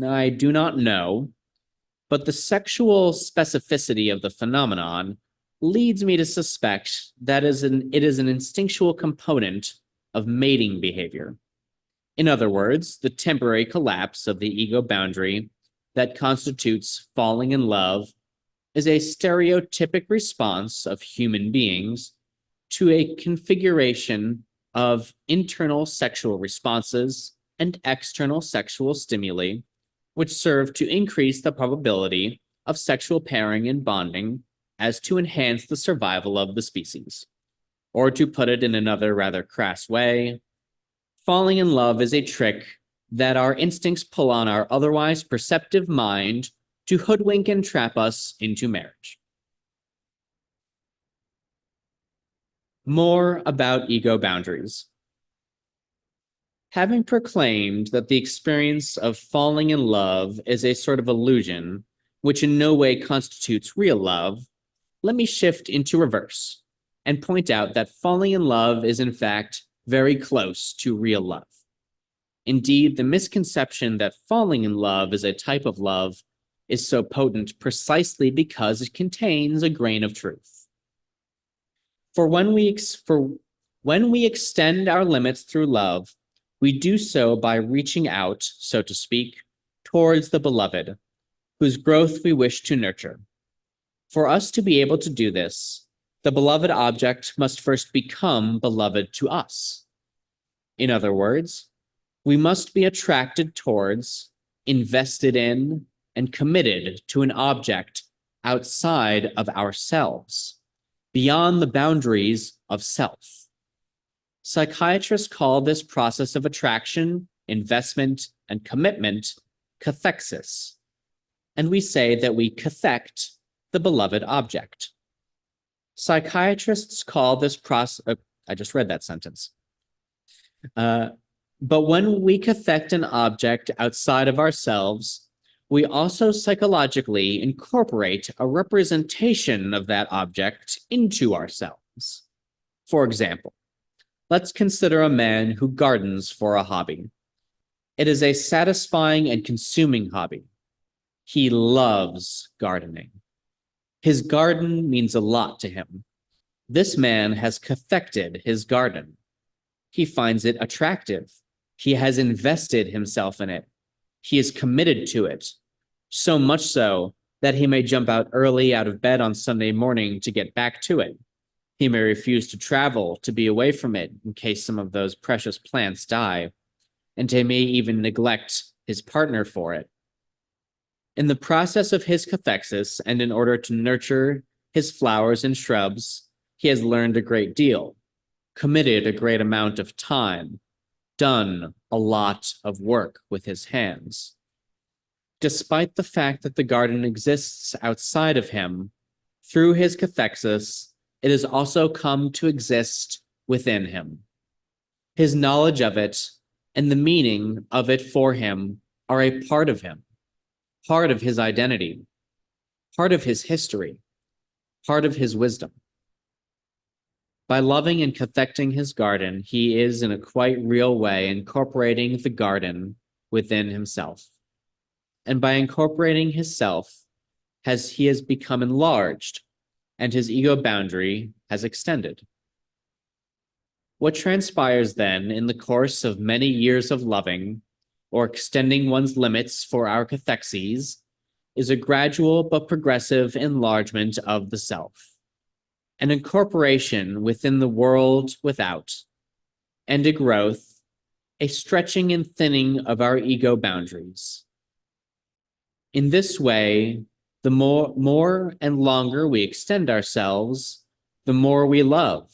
I do not know, but the sexual specificity of the phenomenon leads me to suspect that it is an instinctual component of mating behavior. In other words, the temporary collapse of the ego boundary that constitutes falling in love is a stereotypic response of human beings to a configuration of internal sexual responses and external sexual stimuli, which serve to increase the probability of sexual pairing and bonding as to enhance the survival of the species. Or to put it in another rather crass way, falling in love is a trick that our instincts pull on our otherwise perceptive mind to hoodwink and trap us into marriage. More about ego boundaries. Having proclaimed that the experience of falling in love is a sort of illusion, which in no way constitutes real love, let me shift into reverse and point out that falling in love is in fact very close to real love. Indeed, the misconception that falling in love is a type of love is so potent precisely because it contains a grain of truth. For when we extend our limits through love, we do so by reaching out, so to speak, towards the beloved, whose growth we wish to nurture. For us to be able to do this, the beloved object must first become beloved to us. In other words, we must be attracted towards, invested in, and committed to an object outside of ourselves, beyond the boundaries of self. Psychiatrists call this process of attraction, investment, and commitment cathexis, and we say that we cathect the beloved object. Psychiatrists call this process, I just read that sentence. But when we cathect an object outside of ourselves, we also psychologically incorporate a representation of that object into ourselves. For example, let's consider a man who gardens for a hobby. It is a satisfying and consuming hobby. He loves gardening. His garden means a lot to him. This man has cathected his garden. He finds it attractive. He has invested himself in it. He is committed to it, so much so that he may jump out early out of bed on Sunday morning to get back to it. He may refuse to travel to be away from it in case some of those precious plants die, and he may even neglect his partner for it. In the process of his cathexis, and in order to nurture his flowers and shrubs, he has learned a great deal, committed a great amount of time, done a lot of work with his hands. Despite the fact that the garden exists outside of him, through his cathexis, it has also come to exist within him. His knowledge of it and the meaning of it for him are a part of him, part of his identity, part of his history, part of his wisdom. By loving and perfecting his garden, he is in a quite real way incorporating the garden within himself. And by incorporating his self, he has become enlarged, and his ego boundary has extended. What transpires then in the course of many years of loving, or extending one's limits for our cathexes, is a gradual but progressive enlargement of the self, an incorporation within the world without, and a growth, a stretching and thinning of our ego boundaries. In this way, the more and longer we extend ourselves, the more we love,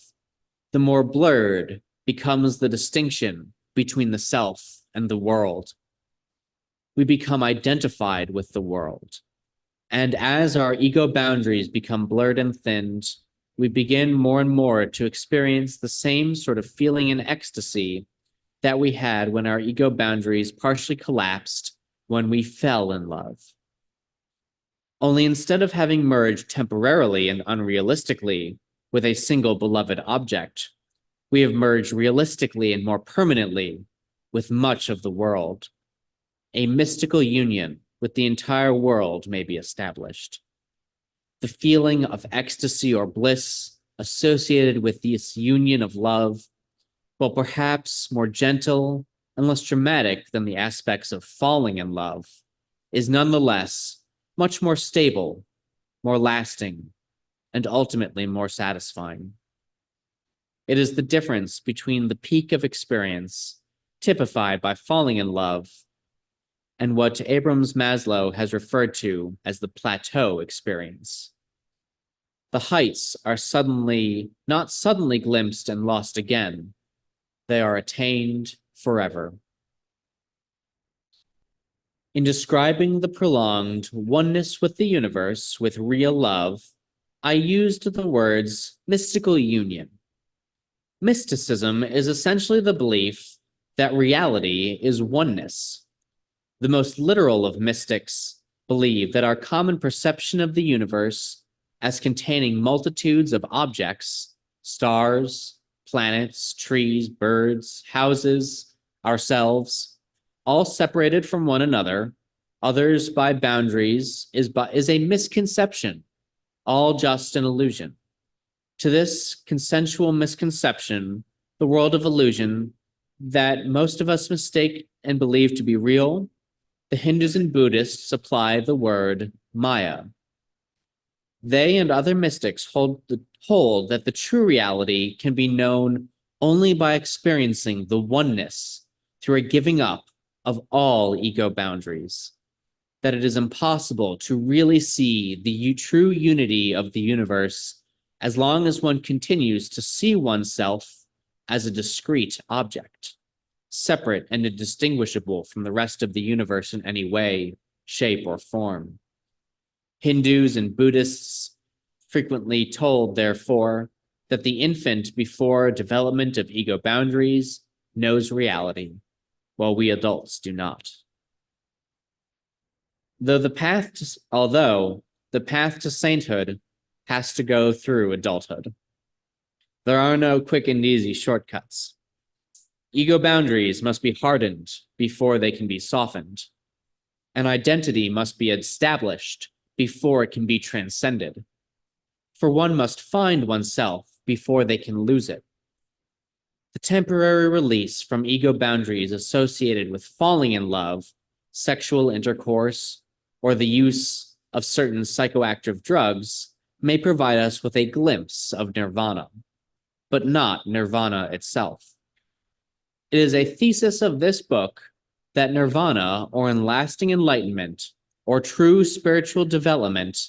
the more blurred becomes the distinction between the self and the world. We become identified with the world. And as our ego boundaries become blurred and thinned, we begin more and more to experience the same sort of feeling and ecstasy that we had when our ego boundaries partially collapsed when we fell in love. Only instead of having merged temporarily and unrealistically with a single beloved object, we have merged realistically and more permanently with much of the world. A mystical union with the entire world may be established. The feeling of ecstasy or bliss associated with this union of love, while perhaps more gentle and less dramatic than the aspects of falling in love, is nonetheless much more stable, more lasting, and ultimately more satisfying. It is the difference between the peak of experience, typified by falling in love, and what Abrams Maslow has referred to as the plateau experience. The heights are not suddenly glimpsed and lost again. They are attained forever. In describing the prolonged oneness with the universe with real love, I used the words mystical union. Mysticism is essentially the belief that reality is oneness. The most literal of mystics believe that our common perception of the universe as containing multitudes of objects, stars, planets, trees, birds, houses, ourselves, all separated from one another, others by boundaries, is a misconception, all just an illusion. To this consensual misconception, the world of illusion that most of us mistake and believe to be real, the Hindus and Buddhists apply the word Maya. They and other mystics hold that the true reality can be known only by experiencing the oneness through a giving up of all ego boundaries, that it is impossible to really see the true unity of the universe as long as one continues to see oneself as a discrete object, separate and indistinguishable from the rest of the universe in any way, shape, or form. Hindus and Buddhists frequently told, therefore, that the infant before development of ego boundaries knows reality, while we adults do not. Although the path to sainthood has to go through adulthood, there are no quick and easy shortcuts. Ego boundaries must be hardened before they can be softened. An identity must be established before it can be transcended. For one must find oneself before they can lose it. The temporary release from ego boundaries associated with falling in love, sexual intercourse, or the use of certain psychoactive drugs may provide us with a glimpse of nirvana, but not nirvana itself. It is a thesis of this book that nirvana, or lasting enlightenment, or true spiritual development,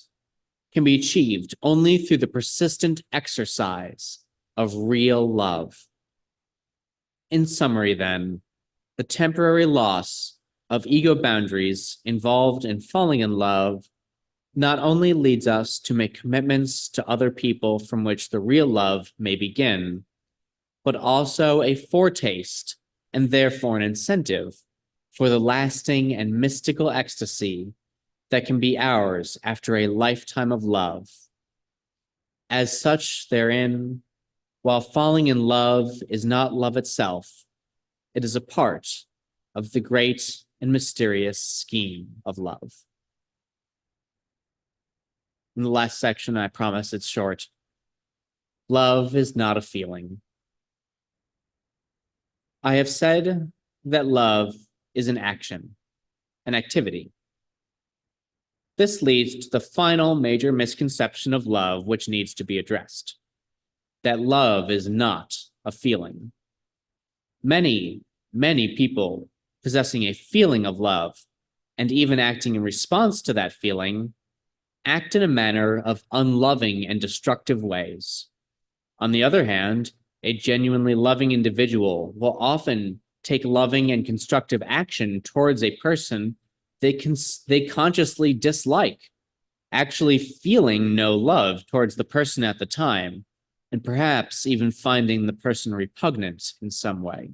can be achieved only through the persistent exercise of real love. In summary, then, the temporary loss of ego boundaries involved in falling in love not only leads us to make commitments to other people from which the real love may begin, but also a foretaste and therefore an incentive for the lasting and mystical ecstasy that can be ours after a lifetime of love. As such, therein, while falling in love is not love itself, it is a part of the great and mysterious scheme of love. In the last section, I promise it's short. Love is not a feeling. I have said that love is an action, an activity. This leads to the final major misconception of love which needs to be addressed, that love is not a feeling. Many people possessing a feeling of love and even acting in response to that feeling act in a manner of unloving and destructive ways. On the other hand, a genuinely loving individual will often take loving and constructive action towards a person they consciously dislike, actually feeling no love towards the person at the time, and perhaps even finding the person repugnant in some way.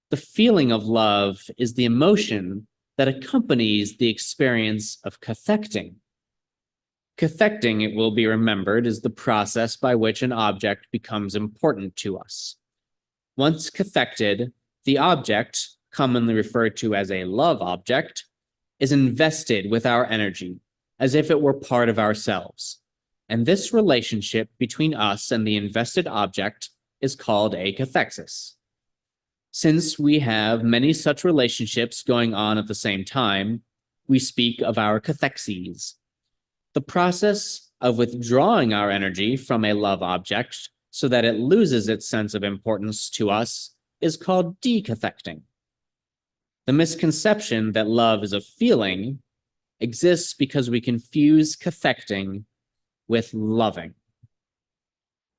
The feeling of love is the emotion that accompanies the experience of cathecting. Cathecting, it will be remembered, is the process by which an object becomes important to us. Once cathected, the object, commonly referred to as a love object, is invested with our energy, as if it were part of ourselves. And this relationship between us and the invested object is called a cathexis. Since we have many such relationships going on at the same time, we speak of our cathexes. The process of withdrawing our energy from a love object so that it loses its sense of importance to us is called decathecting. The misconception that love is a feeling exists because we confuse cathecting with loving.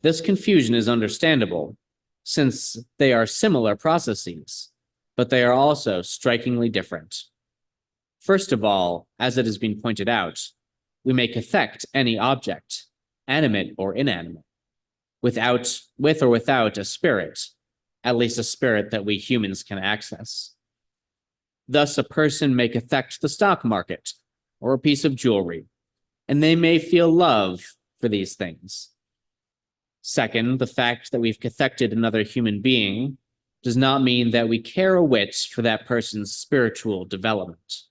This confusion is understandable, since they are similar processes, but they are also strikingly different. First of all, as it has been pointed out, we may cathect any object, animate or inanimate, with or without a spirit, at least a spirit that we humans can access. Thus, a person may cathect the stock market or a piece of jewelry, and they may feel love for these things. Second, the fact that we've cathected another human being does not mean that we care a whit for that person's spiritual development.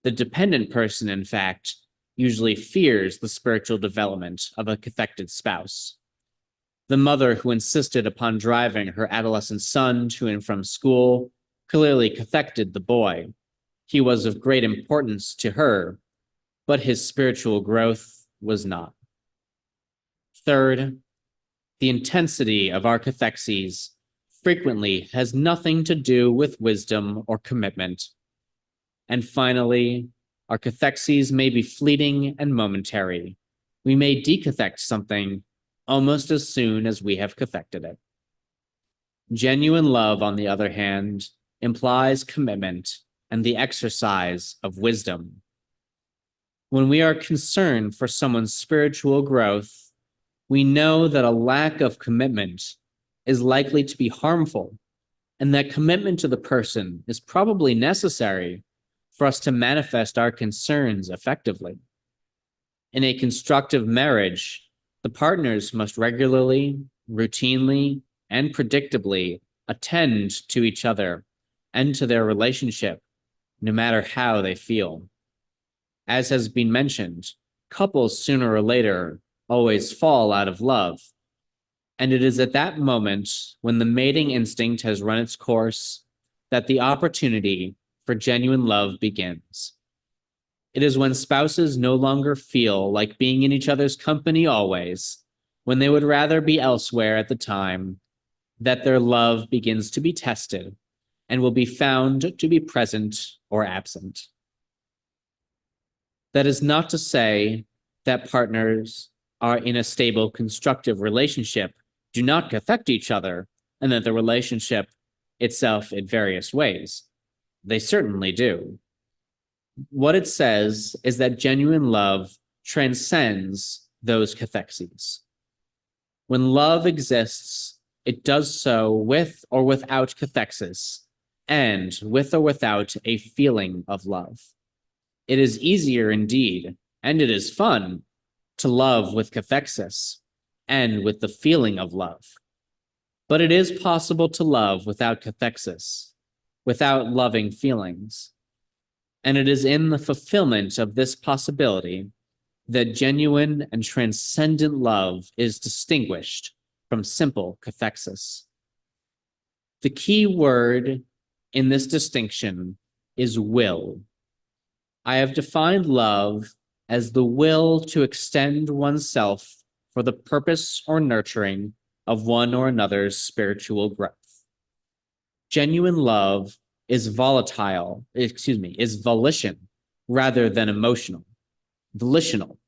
The dependent person, in fact, usually fears the spiritual development of a cathected spouse. The mother who insisted upon driving her adolescent son to and from school clearly cathected the boy. He was of great importance to her, but his spiritual growth was not. Third, the intensity of our cathexes frequently has nothing to do with wisdom or commitment. And finally, our cathexes may be fleeting and momentary. We may decathect something almost as soon as we have cathected it. Genuine love, on the other hand, implies commitment and the exercise of wisdom. When we are concerned for someone's spiritual growth, we know that a lack of commitment is likely to be harmful, and that commitment to the person is probably necessary for us to manifest our concerns effectively. In a constructive marriage, the partners must regularly, routinely, and predictably attend to each other and to their relationship, no matter how they feel. As has been mentioned, couples sooner or later always fall out of love, and it is at that moment, when the mating instinct has run its course, that the opportunity for genuine love begins. It is when spouses no longer feel like being in each other's company always, when they would rather be elsewhere at the time, that their love begins to be tested and will be found to be present or absent. That is not to say that partners are in a stable, constructive relationship do not cathect each other, and that the relationship itself in various ways. They certainly do. What it says is that genuine love transcends those cathexes. When love exists, it does so with or without cathexis, and with or without a feeling of love. It is easier indeed, and it is fun, to love with cathexis, end with the feeling of love. But it is possible to love without cathexis, without loving feelings. And it is in the fulfillment of this possibility that genuine and transcendent love is distinguished from simple cathexis. The key word in this distinction is will. I have defined love as the will to extend oneself for the purpose or nurturing of one or another's spiritual growth. Genuine love is is volition rather than emotional. Volitional.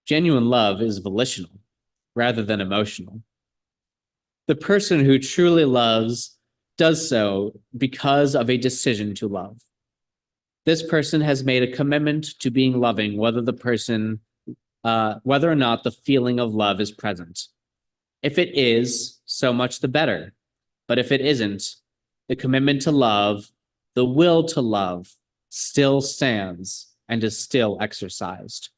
Genuine love is volitional rather than emotional. The person who truly loves does so because of a decision to love. This person has made a commitment to being loving, whether or not the feeling of love is present. If it is, so much the better. But if it isn't, the commitment to love, the will to love, still stands and is still exercised.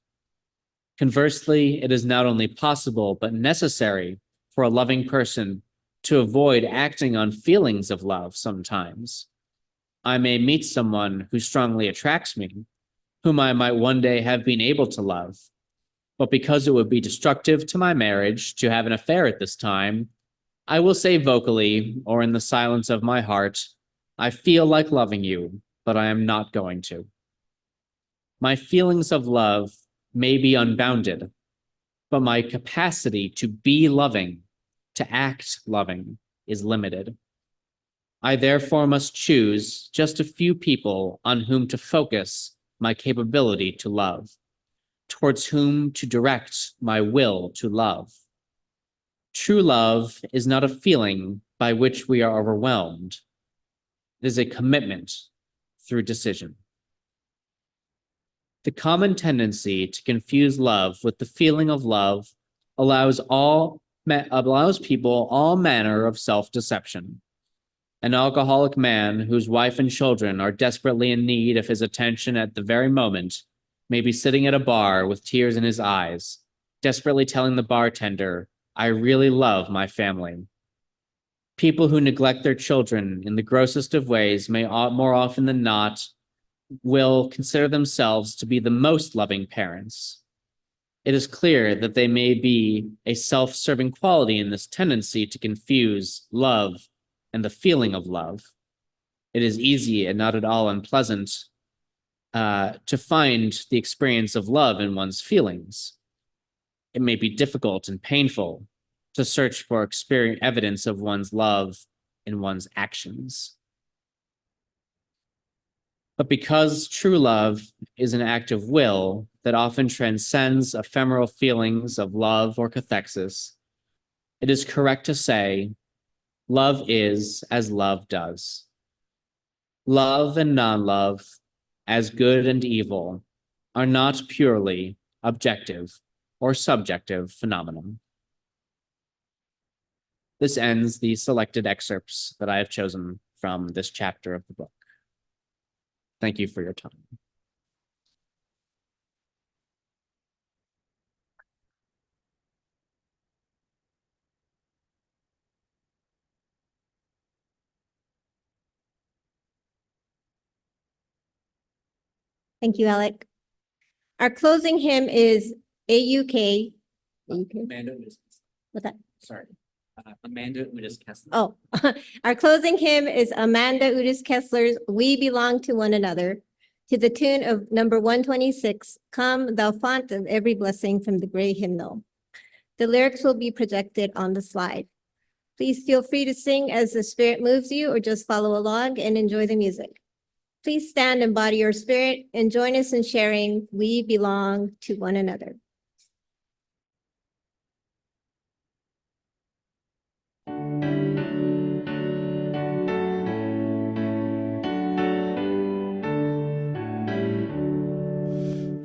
Conversely, it is not only possible, but necessary for a loving person to avoid acting on feelings of love sometimes. I may meet someone who strongly attracts me, whom I might one day have been able to love, but because it would be destructive to my marriage to have an affair at this time, I will say vocally or in the silence of my heart, I feel like loving you, but I am not going to. My feelings of love may be unbounded, but my capacity to be loving, to act loving, is limited. I therefore must choose just a few people on whom to focus my capability to love, towards whom to direct my will to love. True love is not a feeling by which we are overwhelmed. It is a commitment through decision. The common tendency to confuse love with the feeling of love allows people all manner of self-deception. An alcoholic man whose wife and children are desperately in need of his attention at the very moment may be sitting at a bar with tears in his eyes, desperately telling the bartender, I really love my family. People who neglect their children in the grossest of ways may more often than not will consider themselves to be the most loving parents. It is clear that there may be a self-serving quality in this tendency to confuse love and the feeling of love. It is easy and not at all unpleasant to find the experience of love in one's feelings. It may be difficult and painful to search for evidence of one's love in one's actions. But because true love is an act of will that often transcends ephemeral feelings of love or cathexis, it is correct to say, love is as love does. Love and non-love, as good and evil, are not purely objective or subjective phenomenon. This ends the selected excerpts that I have chosen from this chapter of the book. Thank you for your time. Thank you, Alec. Our closing hymn is AUK. Amanda Udis. What's that? Sorry. Amanda Udis Kessler. Oh, our closing hymn is Amanda Udis Kessler's We Belong to One Another, to the tune of number 126, Come Thou Font of Every Blessing, from the Gray Hymnal. The lyrics will be projected on the slide. Please feel free to sing as the Spirit moves you, or just follow along and enjoy the music. Please stand and embody your spirit and join us in sharing We Belong to One Another.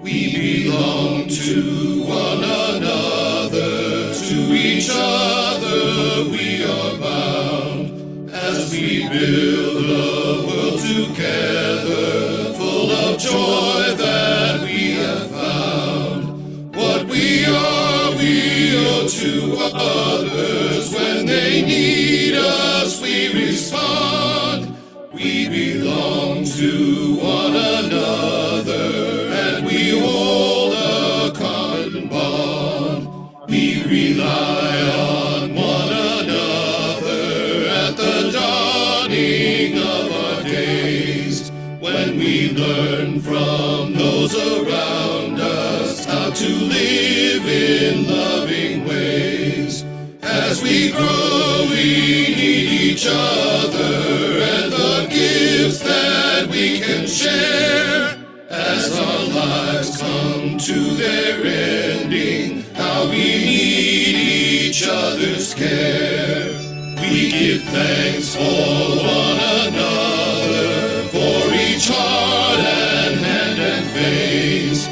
We belong to one another, to each other we are bound, as we build a world together, full of joy that we have found. What we are, we to others when they need us, we respond. We belong to one another, and we hold a common bond. We rely on one another at the dawning of our days, when we learn from those around us how to live in loving ways. As we grow, we need each other and the gifts that we can share. As our lives come to their ending, how we need each other's care. We give thanks for one another, for each heart and hand and face.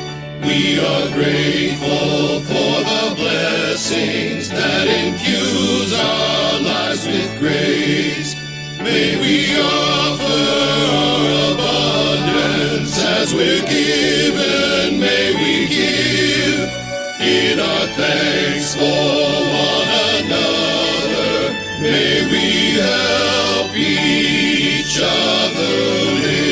We are grateful for the blessings that infuse our lives with grace. May we offer our abundance as we're given. May we give in our thanks for one another. May we help each other live.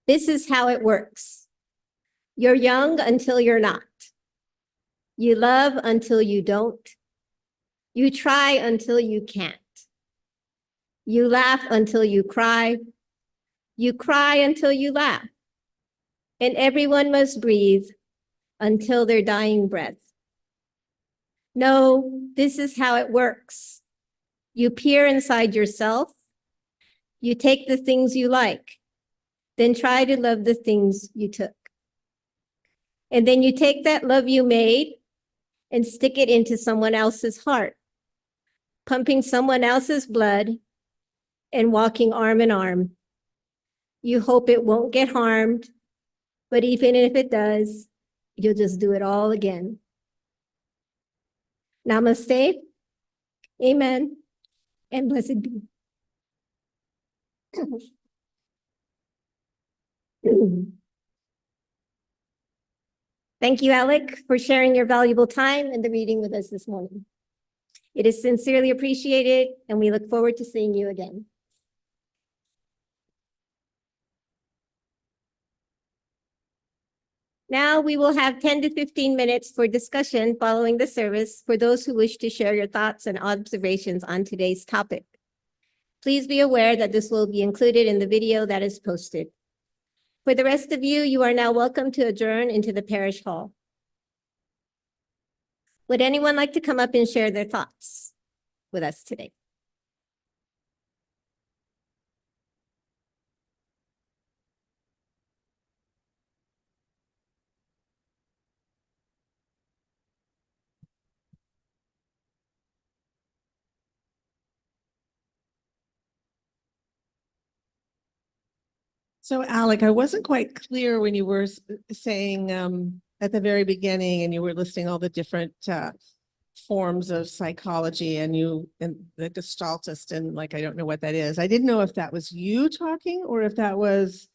This is how it works. You're young until you're not. You love until you don't. You try until you can't. You laugh until you cry. You cry until you laugh. And everyone must breathe until their dying breath. No, this is how it works. You peer inside yourself. You take the things you like, then try to love the things you took. And then you take that love you made and stick it into someone else's heart, pumping someone else's blood and walking arm in arm. You hope it won't get harmed, but even if it does, you'll just do it all again. Namaste, amen, and blessed be. Thank you, Alec, for sharing your valuable time and the reading with us this morning. It is sincerely appreciated, and we look forward to seeing you again. Now we will have 10 to 15 minutes for discussion following the service for those who wish to share your thoughts and observations on today's topic. Please be aware that this will be included in the video that is posted. For the rest of you, you are now welcome to adjourn into the parish hall. Would anyone like to come up and share their thoughts with us today? So Alec, I wasn't quite clear when you were saying at the very beginning, and you were listing all the different forms of psychology, and the Gestaltist, and like, I don't know what that is. I didn't know if that was you talking or if that was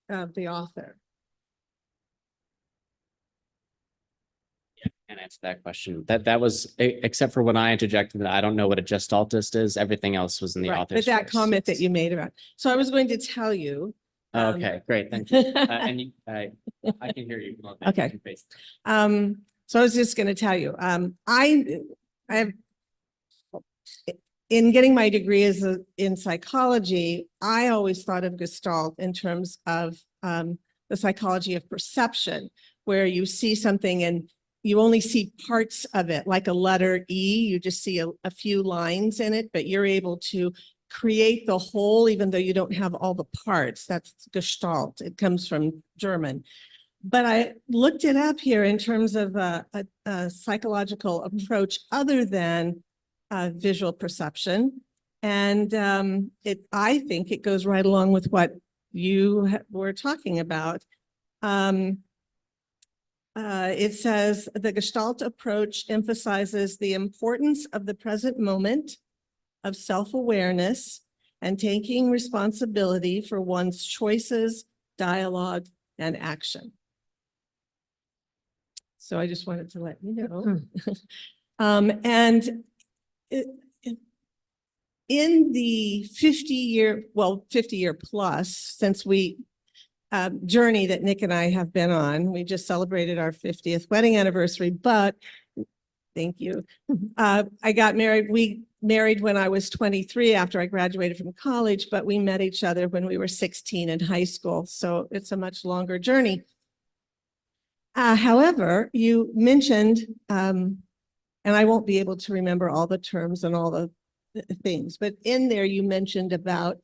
the author. Yeah, I can't answer that question. That was, except for when I interjected that I don't know what a Gestaltist is. Everything else was in the author's. But that first. comment that you made about. So I was going to tell you. Okay, great, thank you. And I can hear you. Okay. So I was just going to tell you, I have, in getting my degree in psychology, I always thought of Gestalt in terms of the psychology of perception, where you see something and you only see parts of it, like a letter E, you just see a few lines in it, but you're able to create the whole, even though you don't have all the parts. That's Gestalt. It comes from German. But I looked it up here in terms of a psychological approach other than visual perception. And I think it goes right along with what you were talking about. It says the Gestalt approach emphasizes the importance of the present moment, of self-awareness, and taking responsibility for one's choices, dialogue, and action. So I just wanted to let you know. And in the 50-year plus since we journey that Nick and I have been on, we just celebrated our 50th wedding anniversary, but thank you. I got married. We married when I was 23 after I graduated from college, but we met each other when we were 16 in high school. So it's a much longer journey. However, you mentioned, and I won't be able to remember all the terms and all the things, but in there you mentioned about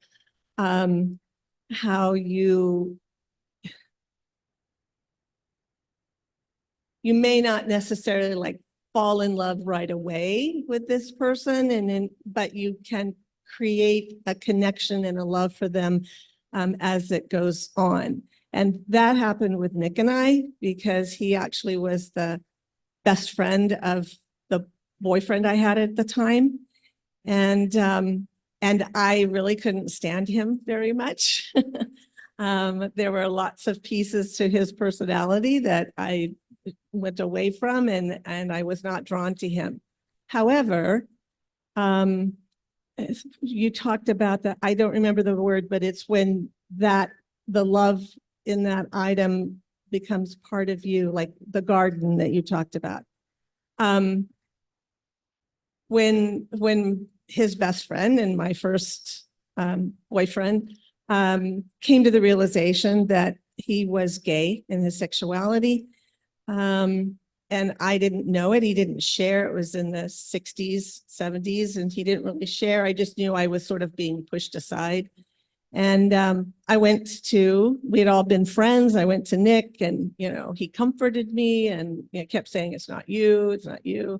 how you may not necessarily like fall in love right away with this person, and then but you can create a connection and a love for them as it goes on. And that happened with Nick and I, because he actually was the best friend of the boyfriend I had at the time. And I really couldn't stand him very much. There were lots of pieces to his personality that I went away from, and I was not drawn to him. However, you talked about that, I don't remember the word, but it's when the love in that item becomes part of you, like the garden that you talked about. When his best friend and my first boyfriend came to the realization that he was gay in his sexuality, and I didn't know it. He didn't share. It was in the 60s, 70s, and he didn't really share. I just knew I was sort of being pushed aside. And we had all been friends. I went to Nick, and, he comforted me and kept saying, it's not you, it's not you.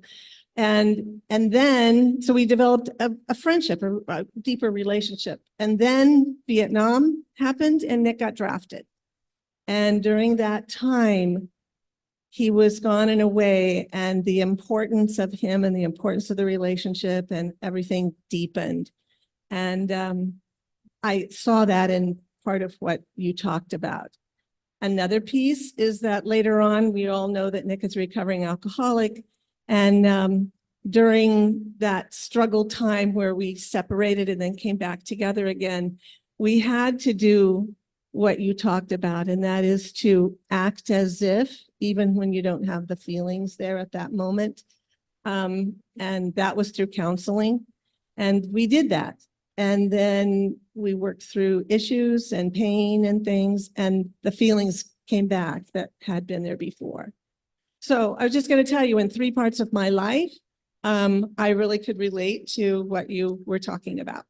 And then, so we developed a friendship, a deeper relationship. And then Vietnam happened and Nick got drafted. And during that time, he was gone and away, and the importance of him and the importance of the relationship and everything deepened. And I saw that in part of what you talked about. Another piece is that later on, we all know that Nick is a recovering alcoholic. And during that struggle time where we separated and then came back together again, we had to do what you talked about, and that is to act as if, even when you don't have the feelings there at that moment. And that was through counseling. And we did that. And then we worked through issues and pain and things, and the feelings came back that had been there before. So I was just going to tell you, in 3 parts of my life, I really could relate to what you were talking about.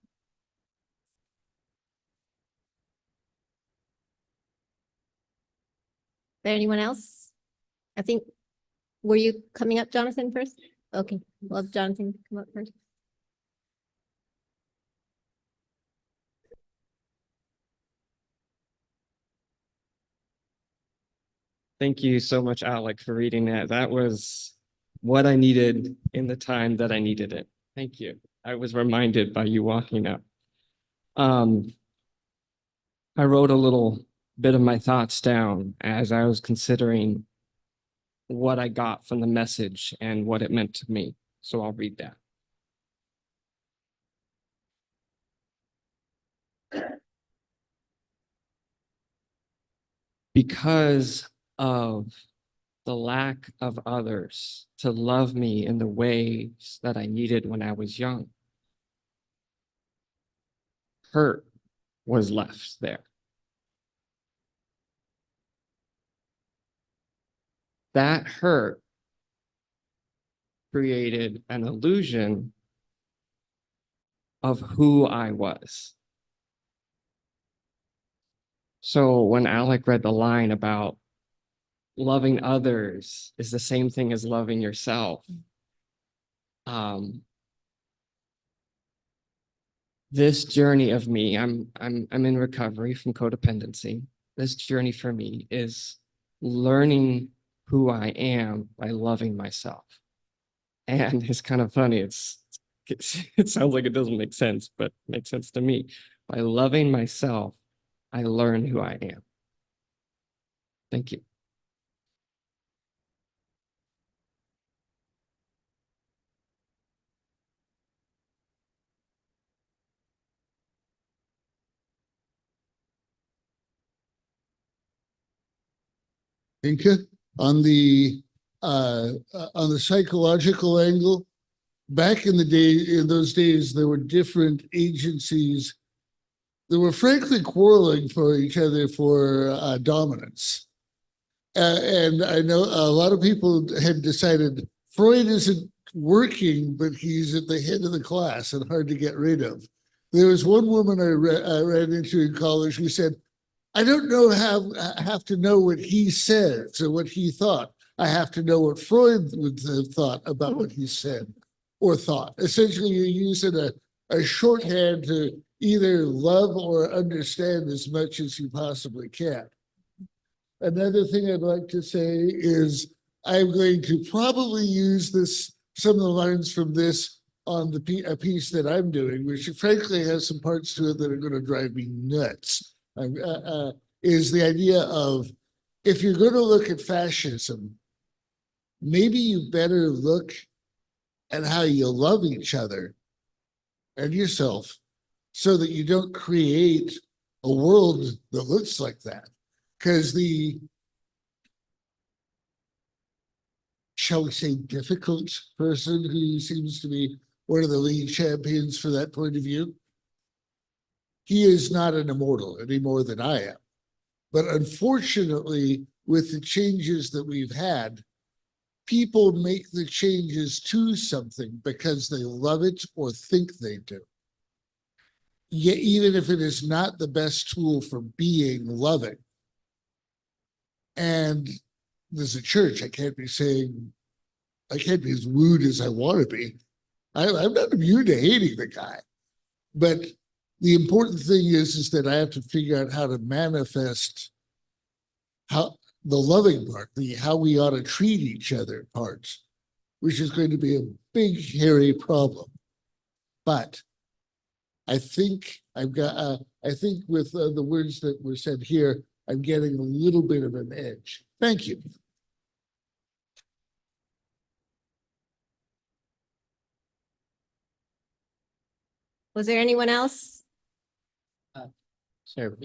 Is there anyone else? I think, were you coming up, Jonathan, first? Okay, we'll have Jonathan come up first. Thank you so much, Alec, for reading that. That was what I needed in the time that I needed it. Thank you. I was reminded by you walking up. I wrote a little bit of my thoughts down as I was considering what I got from the message and what it meant to me. So I'll read that. Because of the lack of others to love me in the ways that I needed when I was young, hurt was left there. That hurt created an illusion of who I was. So when Alec read the line about loving others is the same thing as loving yourself, this journey of me, I'm in recovery from codependency. This journey for me is learning who I am by loving myself. And it's kind of funny. It sounds like it doesn't make sense, but it makes sense to me. By loving myself, I learn who I am. Thank you. Inca, on the psychological angle, back in those days, there were different agencies that were frankly quarreling for each other for dominance. And I know a lot of people had decided Freud isn't working, but he's at the head of the class and hard to get rid of. There was one woman I ran into in college who said, I don't have to know what he says or what he thought. I have to know what Freud would have thought about what he said or thought. Essentially, you're using a shorthand to either love or understand as much as you possibly can. Another thing I'd like to say is I'm going to probably use some of the lines from this on a piece that I'm doing, which frankly has some parts to it that are going to drive me nuts. Is the idea of, if you're going to look at fascism, maybe you better look at how you love each other and yourself so that you don't create a world that looks like that. Because the, shall we say, difficult person who seems to be one of the lead champions for that point of view, he is not an immortal any more than I am. But unfortunately, with the changes that we've had, people make the changes to something because they love it or think they do. Yet, even if it is not the best tool for being loving. And there's a church, I can't be as rude as I want to be. I'm not immune to hating the guy. But the important thing is that I have to figure out how to manifest how the loving part, how we ought to treat each other parts, which is going to be a big, hairy problem. But I think I think with the words that were said here, I'm getting a little bit of an edge. Thank you. Was there anyone else? Sure.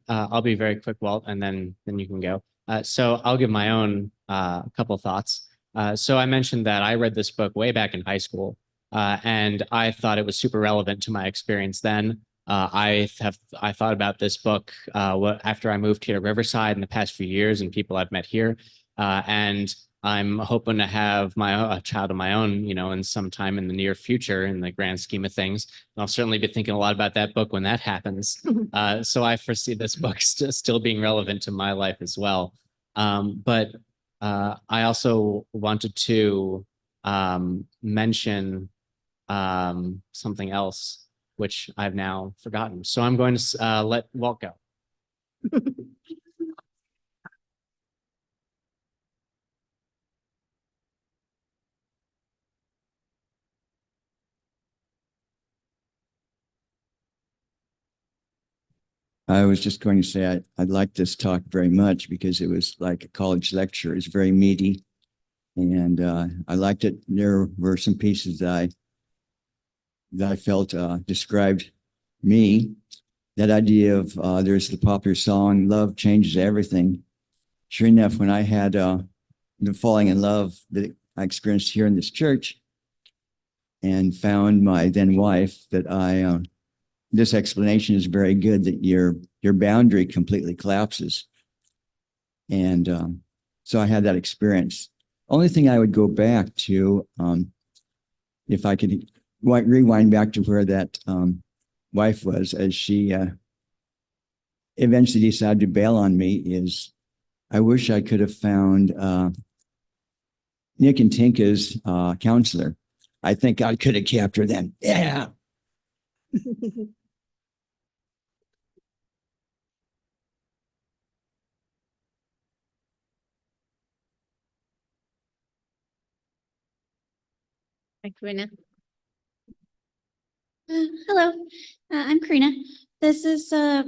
I'll be very quick, Walt, and then you can go. So I'll give my own couple thoughts. So I mentioned that I read this book way back in high school, and I thought it was super relevant to my experience then. I thought about this book after I moved here to Riverside in the past few years, and people I've met here, and I'm hoping to have a child of my own, in some time in the near future, in the grand scheme of things. And I'll certainly be thinking a lot about that book when that happens. So I foresee this book still being relevant to my life as well. But I also wanted to mention something else, which I've now forgotten. So I'm going to let Walt go. I was just going to say I liked this talk very much because it was like a college lecture. It's very meaty, and I liked it. There were some pieces that I felt described me. That idea of there's the popular song "Love Changes Everything." Sure enough, when I had the falling in love that I experienced here in this church, and found my then wife, that this explanation is very good, that your boundary completely collapses. And so I had that experience. Only thing I would go back to, if I could rewind back to where that wife was as she eventually decided to bail on me, is I wish I could have found Nick and Tinka's counselor. I think I could have kept her then. Yeah. Hi, Karina. Hello, I'm Karina. This is, so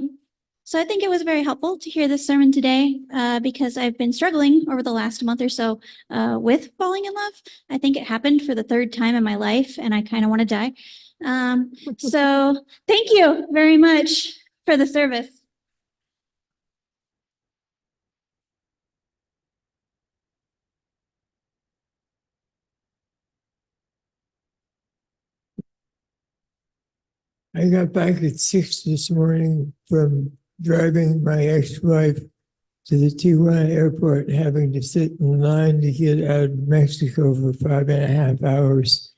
I think it was very helpful to hear this sermon today because I've been struggling over the last month or so with falling in love. I think it happened for the third time in my life and I kind of want to die. So thank you very much for the service. I got back at 6 this morning from driving my ex-wife to the Tijuana airport, having to sit in line to get out of Mexico for 5.5 hours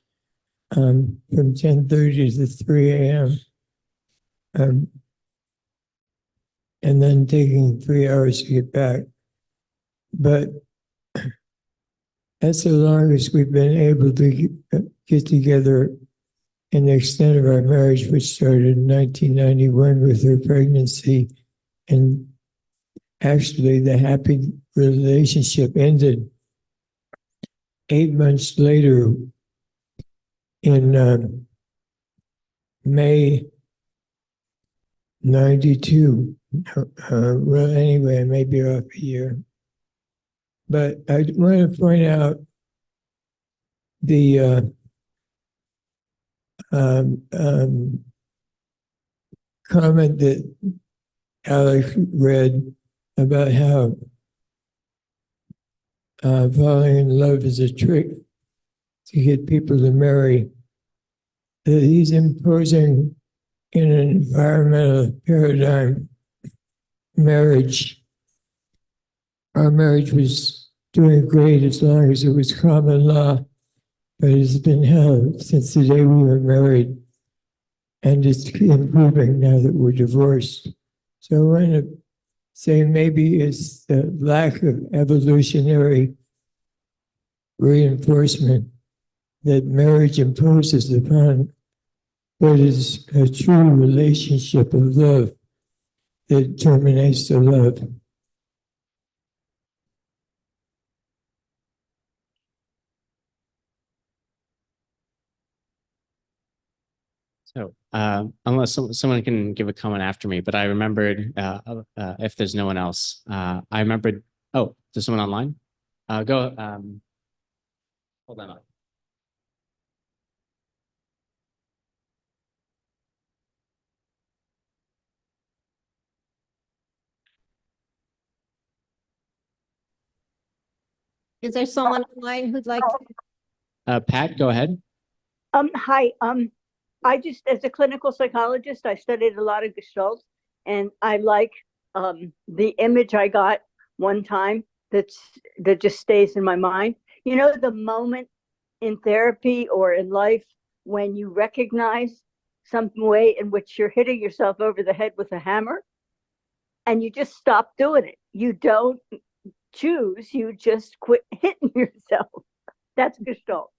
from 10:30 to 3 a.m. And then taking 3 hours to get back. But that's the longest we've been able to get together in the extent of our marriage, which started in 1991 with her pregnancy. And actually, the happy relationship ended 8 months later in May 92. Well, anyway, I may be off a year. But I want to point out the comment that Alec read about how falling in love is a trick to get people to marry. That he's imposing in an environmental paradigm marriage. Our marriage was doing great as long as it was common law, but it's been hell since the day we were married, and it's improving now that we're divorced. So I want to say maybe it's the lack of evolutionary reinforcement that marriage imposes upon what is a true relationship of love that terminates the love. So, unless someone can give a comment after me, but I remembered, if there's no one else, I remembered, oh, there's someone online? Go, hold on. Is there someone online who'd like to? Pat, go ahead. Hi. I just, as a clinical psychologist, I studied a lot of Gestalt, and I like the image I got one time that just stays in my mind. You know, the moment in therapy or in life when you recognize some way in which you're hitting yourself over the head with a hammer, and you just stop doing it. You don't choose, you just quit hitting yourself. That's Gestalt.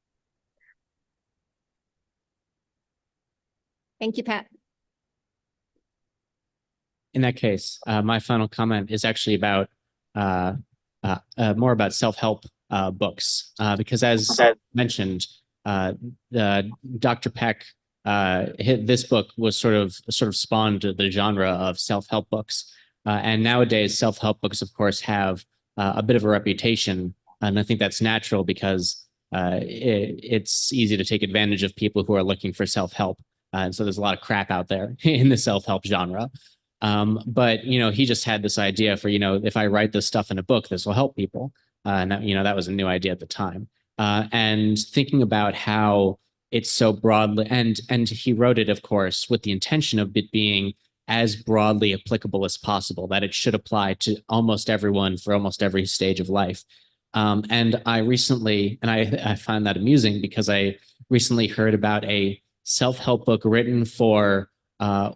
Thank you, Pat. In that case, my final comment is actually about more about self-help books, because as mentioned, Dr. Peck, this book was sort of spawned the genre of self-help books, and nowadays self-help books, of course, have a bit of a reputation, and I think that's natural because it's easy to take advantage of people who are looking for self-help. And so there's a lot of crap out there in the self-help genre. But, you know, he just had this idea for, you know, if I write this stuff in a book, this will help people. And that, you know, that was a new idea at the time. And thinking about how it's so broadly, and he wrote it, of course, with the intention of it being as broadly applicable as possible, that it should apply to almost everyone for almost every stage of life. And I recently, and I find that amusing because I recently heard about a self-help book written for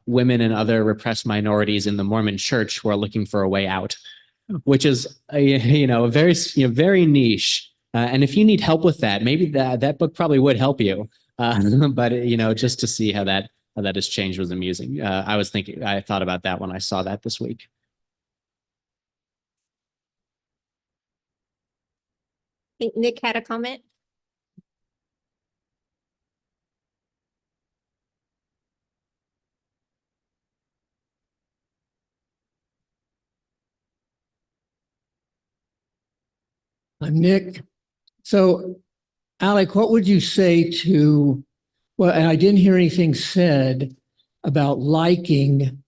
women and other repressed minorities in the Mormon church who are looking for a way out, which is a very very niche. And if you need help with that, maybe that book probably would help you. But just to see how that has changed was amusing. I thought about that when I saw that this week. I think Nick had a comment. I'm Nick. So, Alec, what would you say to, well, and I didn't hear anything said about liking.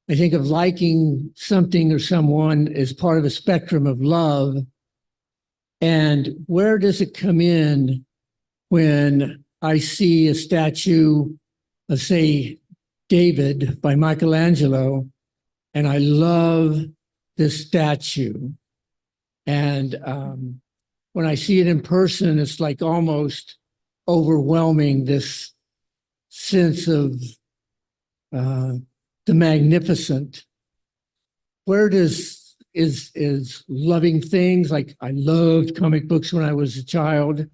I think of liking something or someone as part of a spectrum of love. And where does it come in when I see a statue of, say, David by Michelangelo, and I love this statue? And when I see it in person, it's like almost overwhelming, this sense of the magnificent. Where does is loving things like I loved comic books when I was a child,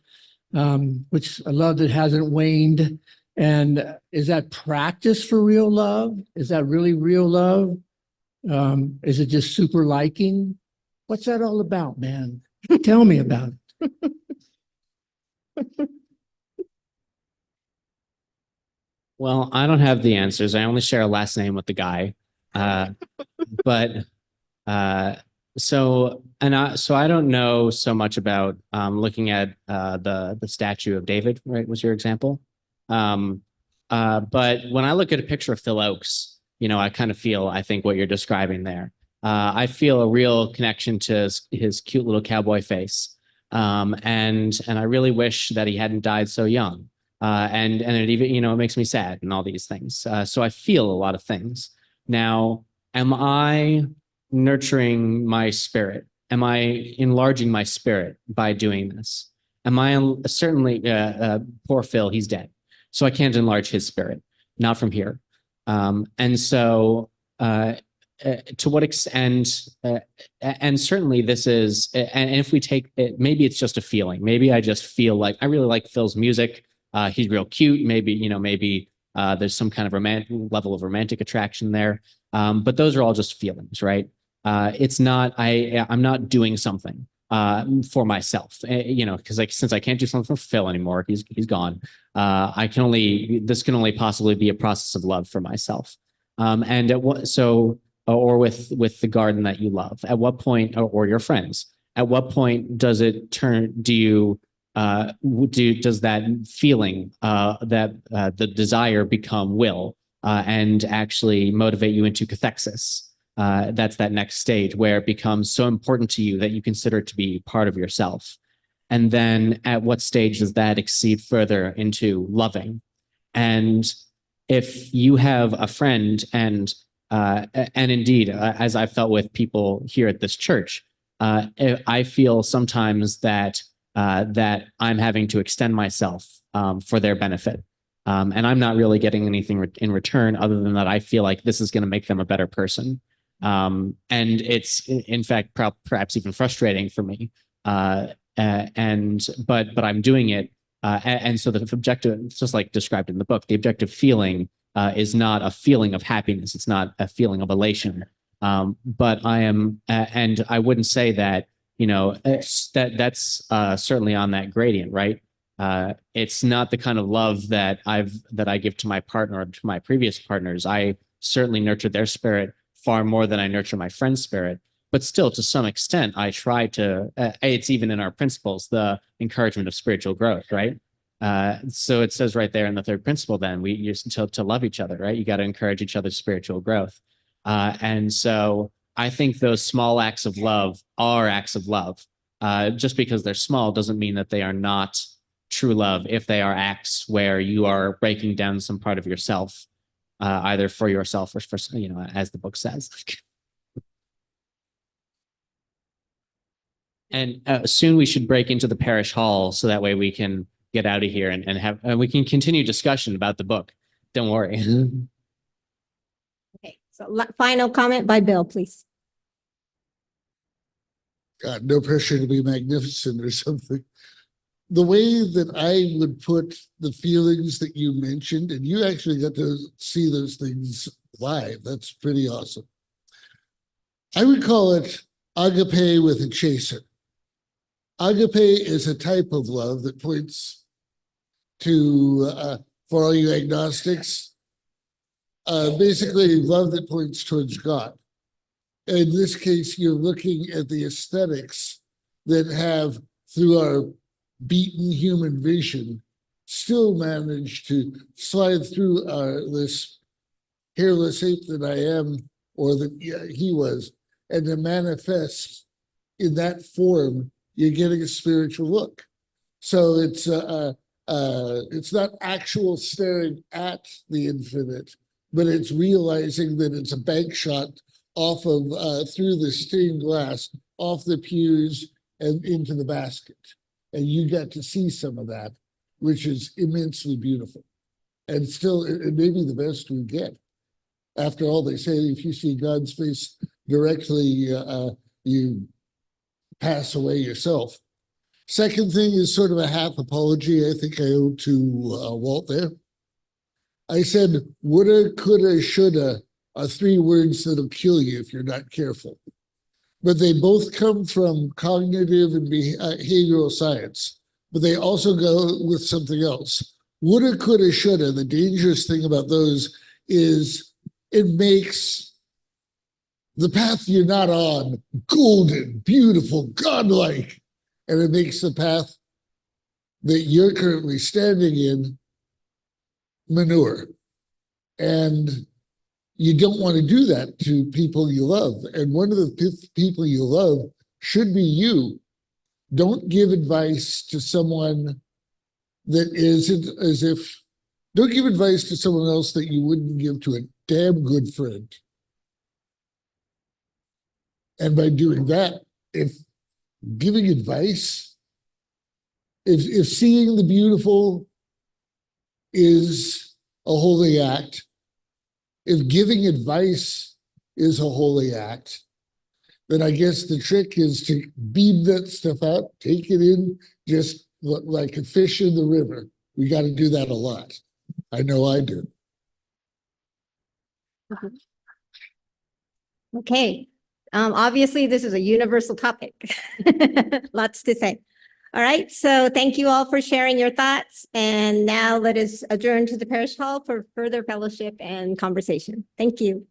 which a love that hasn't waned. And is that practice for real love? Is that really real love? Is it just super liking? What's that all about, man? Tell me about it. Well, I don't have the answers. I only share a last name with the guy. But so I don't know so much about looking at the statue of David, right? Was your example. But when I look at a picture of Phil Oakes, I kind of feel, I think, what you're describing there. I feel a real connection to his cute little cowboy face. And I really wish that he hadn't died so young. And it even, it makes me sad and all these things. So I feel a lot of things. Now, am I nurturing my spirit? Am I enlarging my spirit by doing this? Am I certainly, poor Phil, he's dead. So I can't enlarge his spirit, not from here. And so to what extent, and certainly this is, and if we take it, maybe it's just a feeling. Maybe I just feel like I really like Phil's music. He's real cute. Maybe, maybe there's some kind of level of romantic attraction there. But those are all just feelings, right? It's not, I'm not doing something for myself, because since I can't do something for Phil anymore, he's gone. This can only possibly be a process of love for myself. And at what, so, or with the garden that you love, at what point, or your friends, at what point does it turn, does that feeling, the desire become will, and actually motivate you into cathexis? That's that next stage where it becomes so important to you that you consider it to be part of yourself. And then at what stage does that exceed further into loving? And if you have a friend, and indeed, as I felt with people here at this church, I feel sometimes that I'm having to extend myself for their benefit. And I'm not really getting anything in return other than that I feel like this is going to make them a better person. And it's in fact perhaps even frustrating for me. But I'm doing it. And so the objective, just like described in the book, the objective feeling is not a feeling of happiness. It's not a feeling of elation. But I am, and I wouldn't say that, that's certainly on that gradient, right? It's not the kind of love that I give to my partner or to my previous partners. I certainly nurture their spirit far more than I nurture my friend's spirit. But still, to some extent, I try to, it's even in our principles, the encouragement of spiritual growth, right? So it says right there in the third principle, then you're to love each other, right? You got to encourage each other's spiritual growth. And so I think those small acts of love are acts of love. Just because they're small doesn't mean that they are not true love if they are acts where you are breaking down some part of yourself, either for yourself or for, as the book says. And soon we should break into the parish hall so that way we can get out of here and we can continue discussion about the book. Don't worry. Okay, so final comment by Bill, please. God, no pressure to be magnificent or something. The way that I would put the feelings that you mentioned, and you actually got to see those things live. That's pretty awesome. I would call it agape with a chaser. Agape is a type of love that points to, for all you agnostics, basically love that points towards God. In this case, you're looking at the aesthetics that have, through our beaten human vision, still managed to slide through this hairless ape that I am, or that he was, and to manifest in that form, you're getting a spiritual look. So it's not actual staring at the infinite, but it's realizing that it's a bank shot off of through the stained glass, off the pews and into the basket. And you got to see some of that, which is immensely beautiful. And still, it may be the best we get. After all, they say if you see God's face directly, you pass away yourself. Second thing is sort of a half apology I think I owe to Walt there. I said, woulda, coulda, shoulda are 3 words that'll kill you if you're not careful. But they both come from cognitive and behavioral science, but they also go with something else. Woulda, coulda, shoulda, the dangerous thing about those is it makes the path you're not on golden, beautiful, godlike, and it makes the path that you're currently standing in manure. And you don't want to do that to people you love. And one of the people you love should be you. Don't give advice to someone that isn't as if, don't give advice to someone else that you wouldn't give to a damn good friend. And by doing that, if giving advice, if seeing the beautiful is a holy act, if giving advice is a holy act, then I guess the trick is to beam that stuff out, take it in, just like a fish in the river. We got to do that a lot. I know I do. Okay. Obviously, this is a universal topic. Lots to say. All right. So thank you all for sharing your thoughts. And now let us adjourn to the parish hall for further fellowship and conversation. Thank you.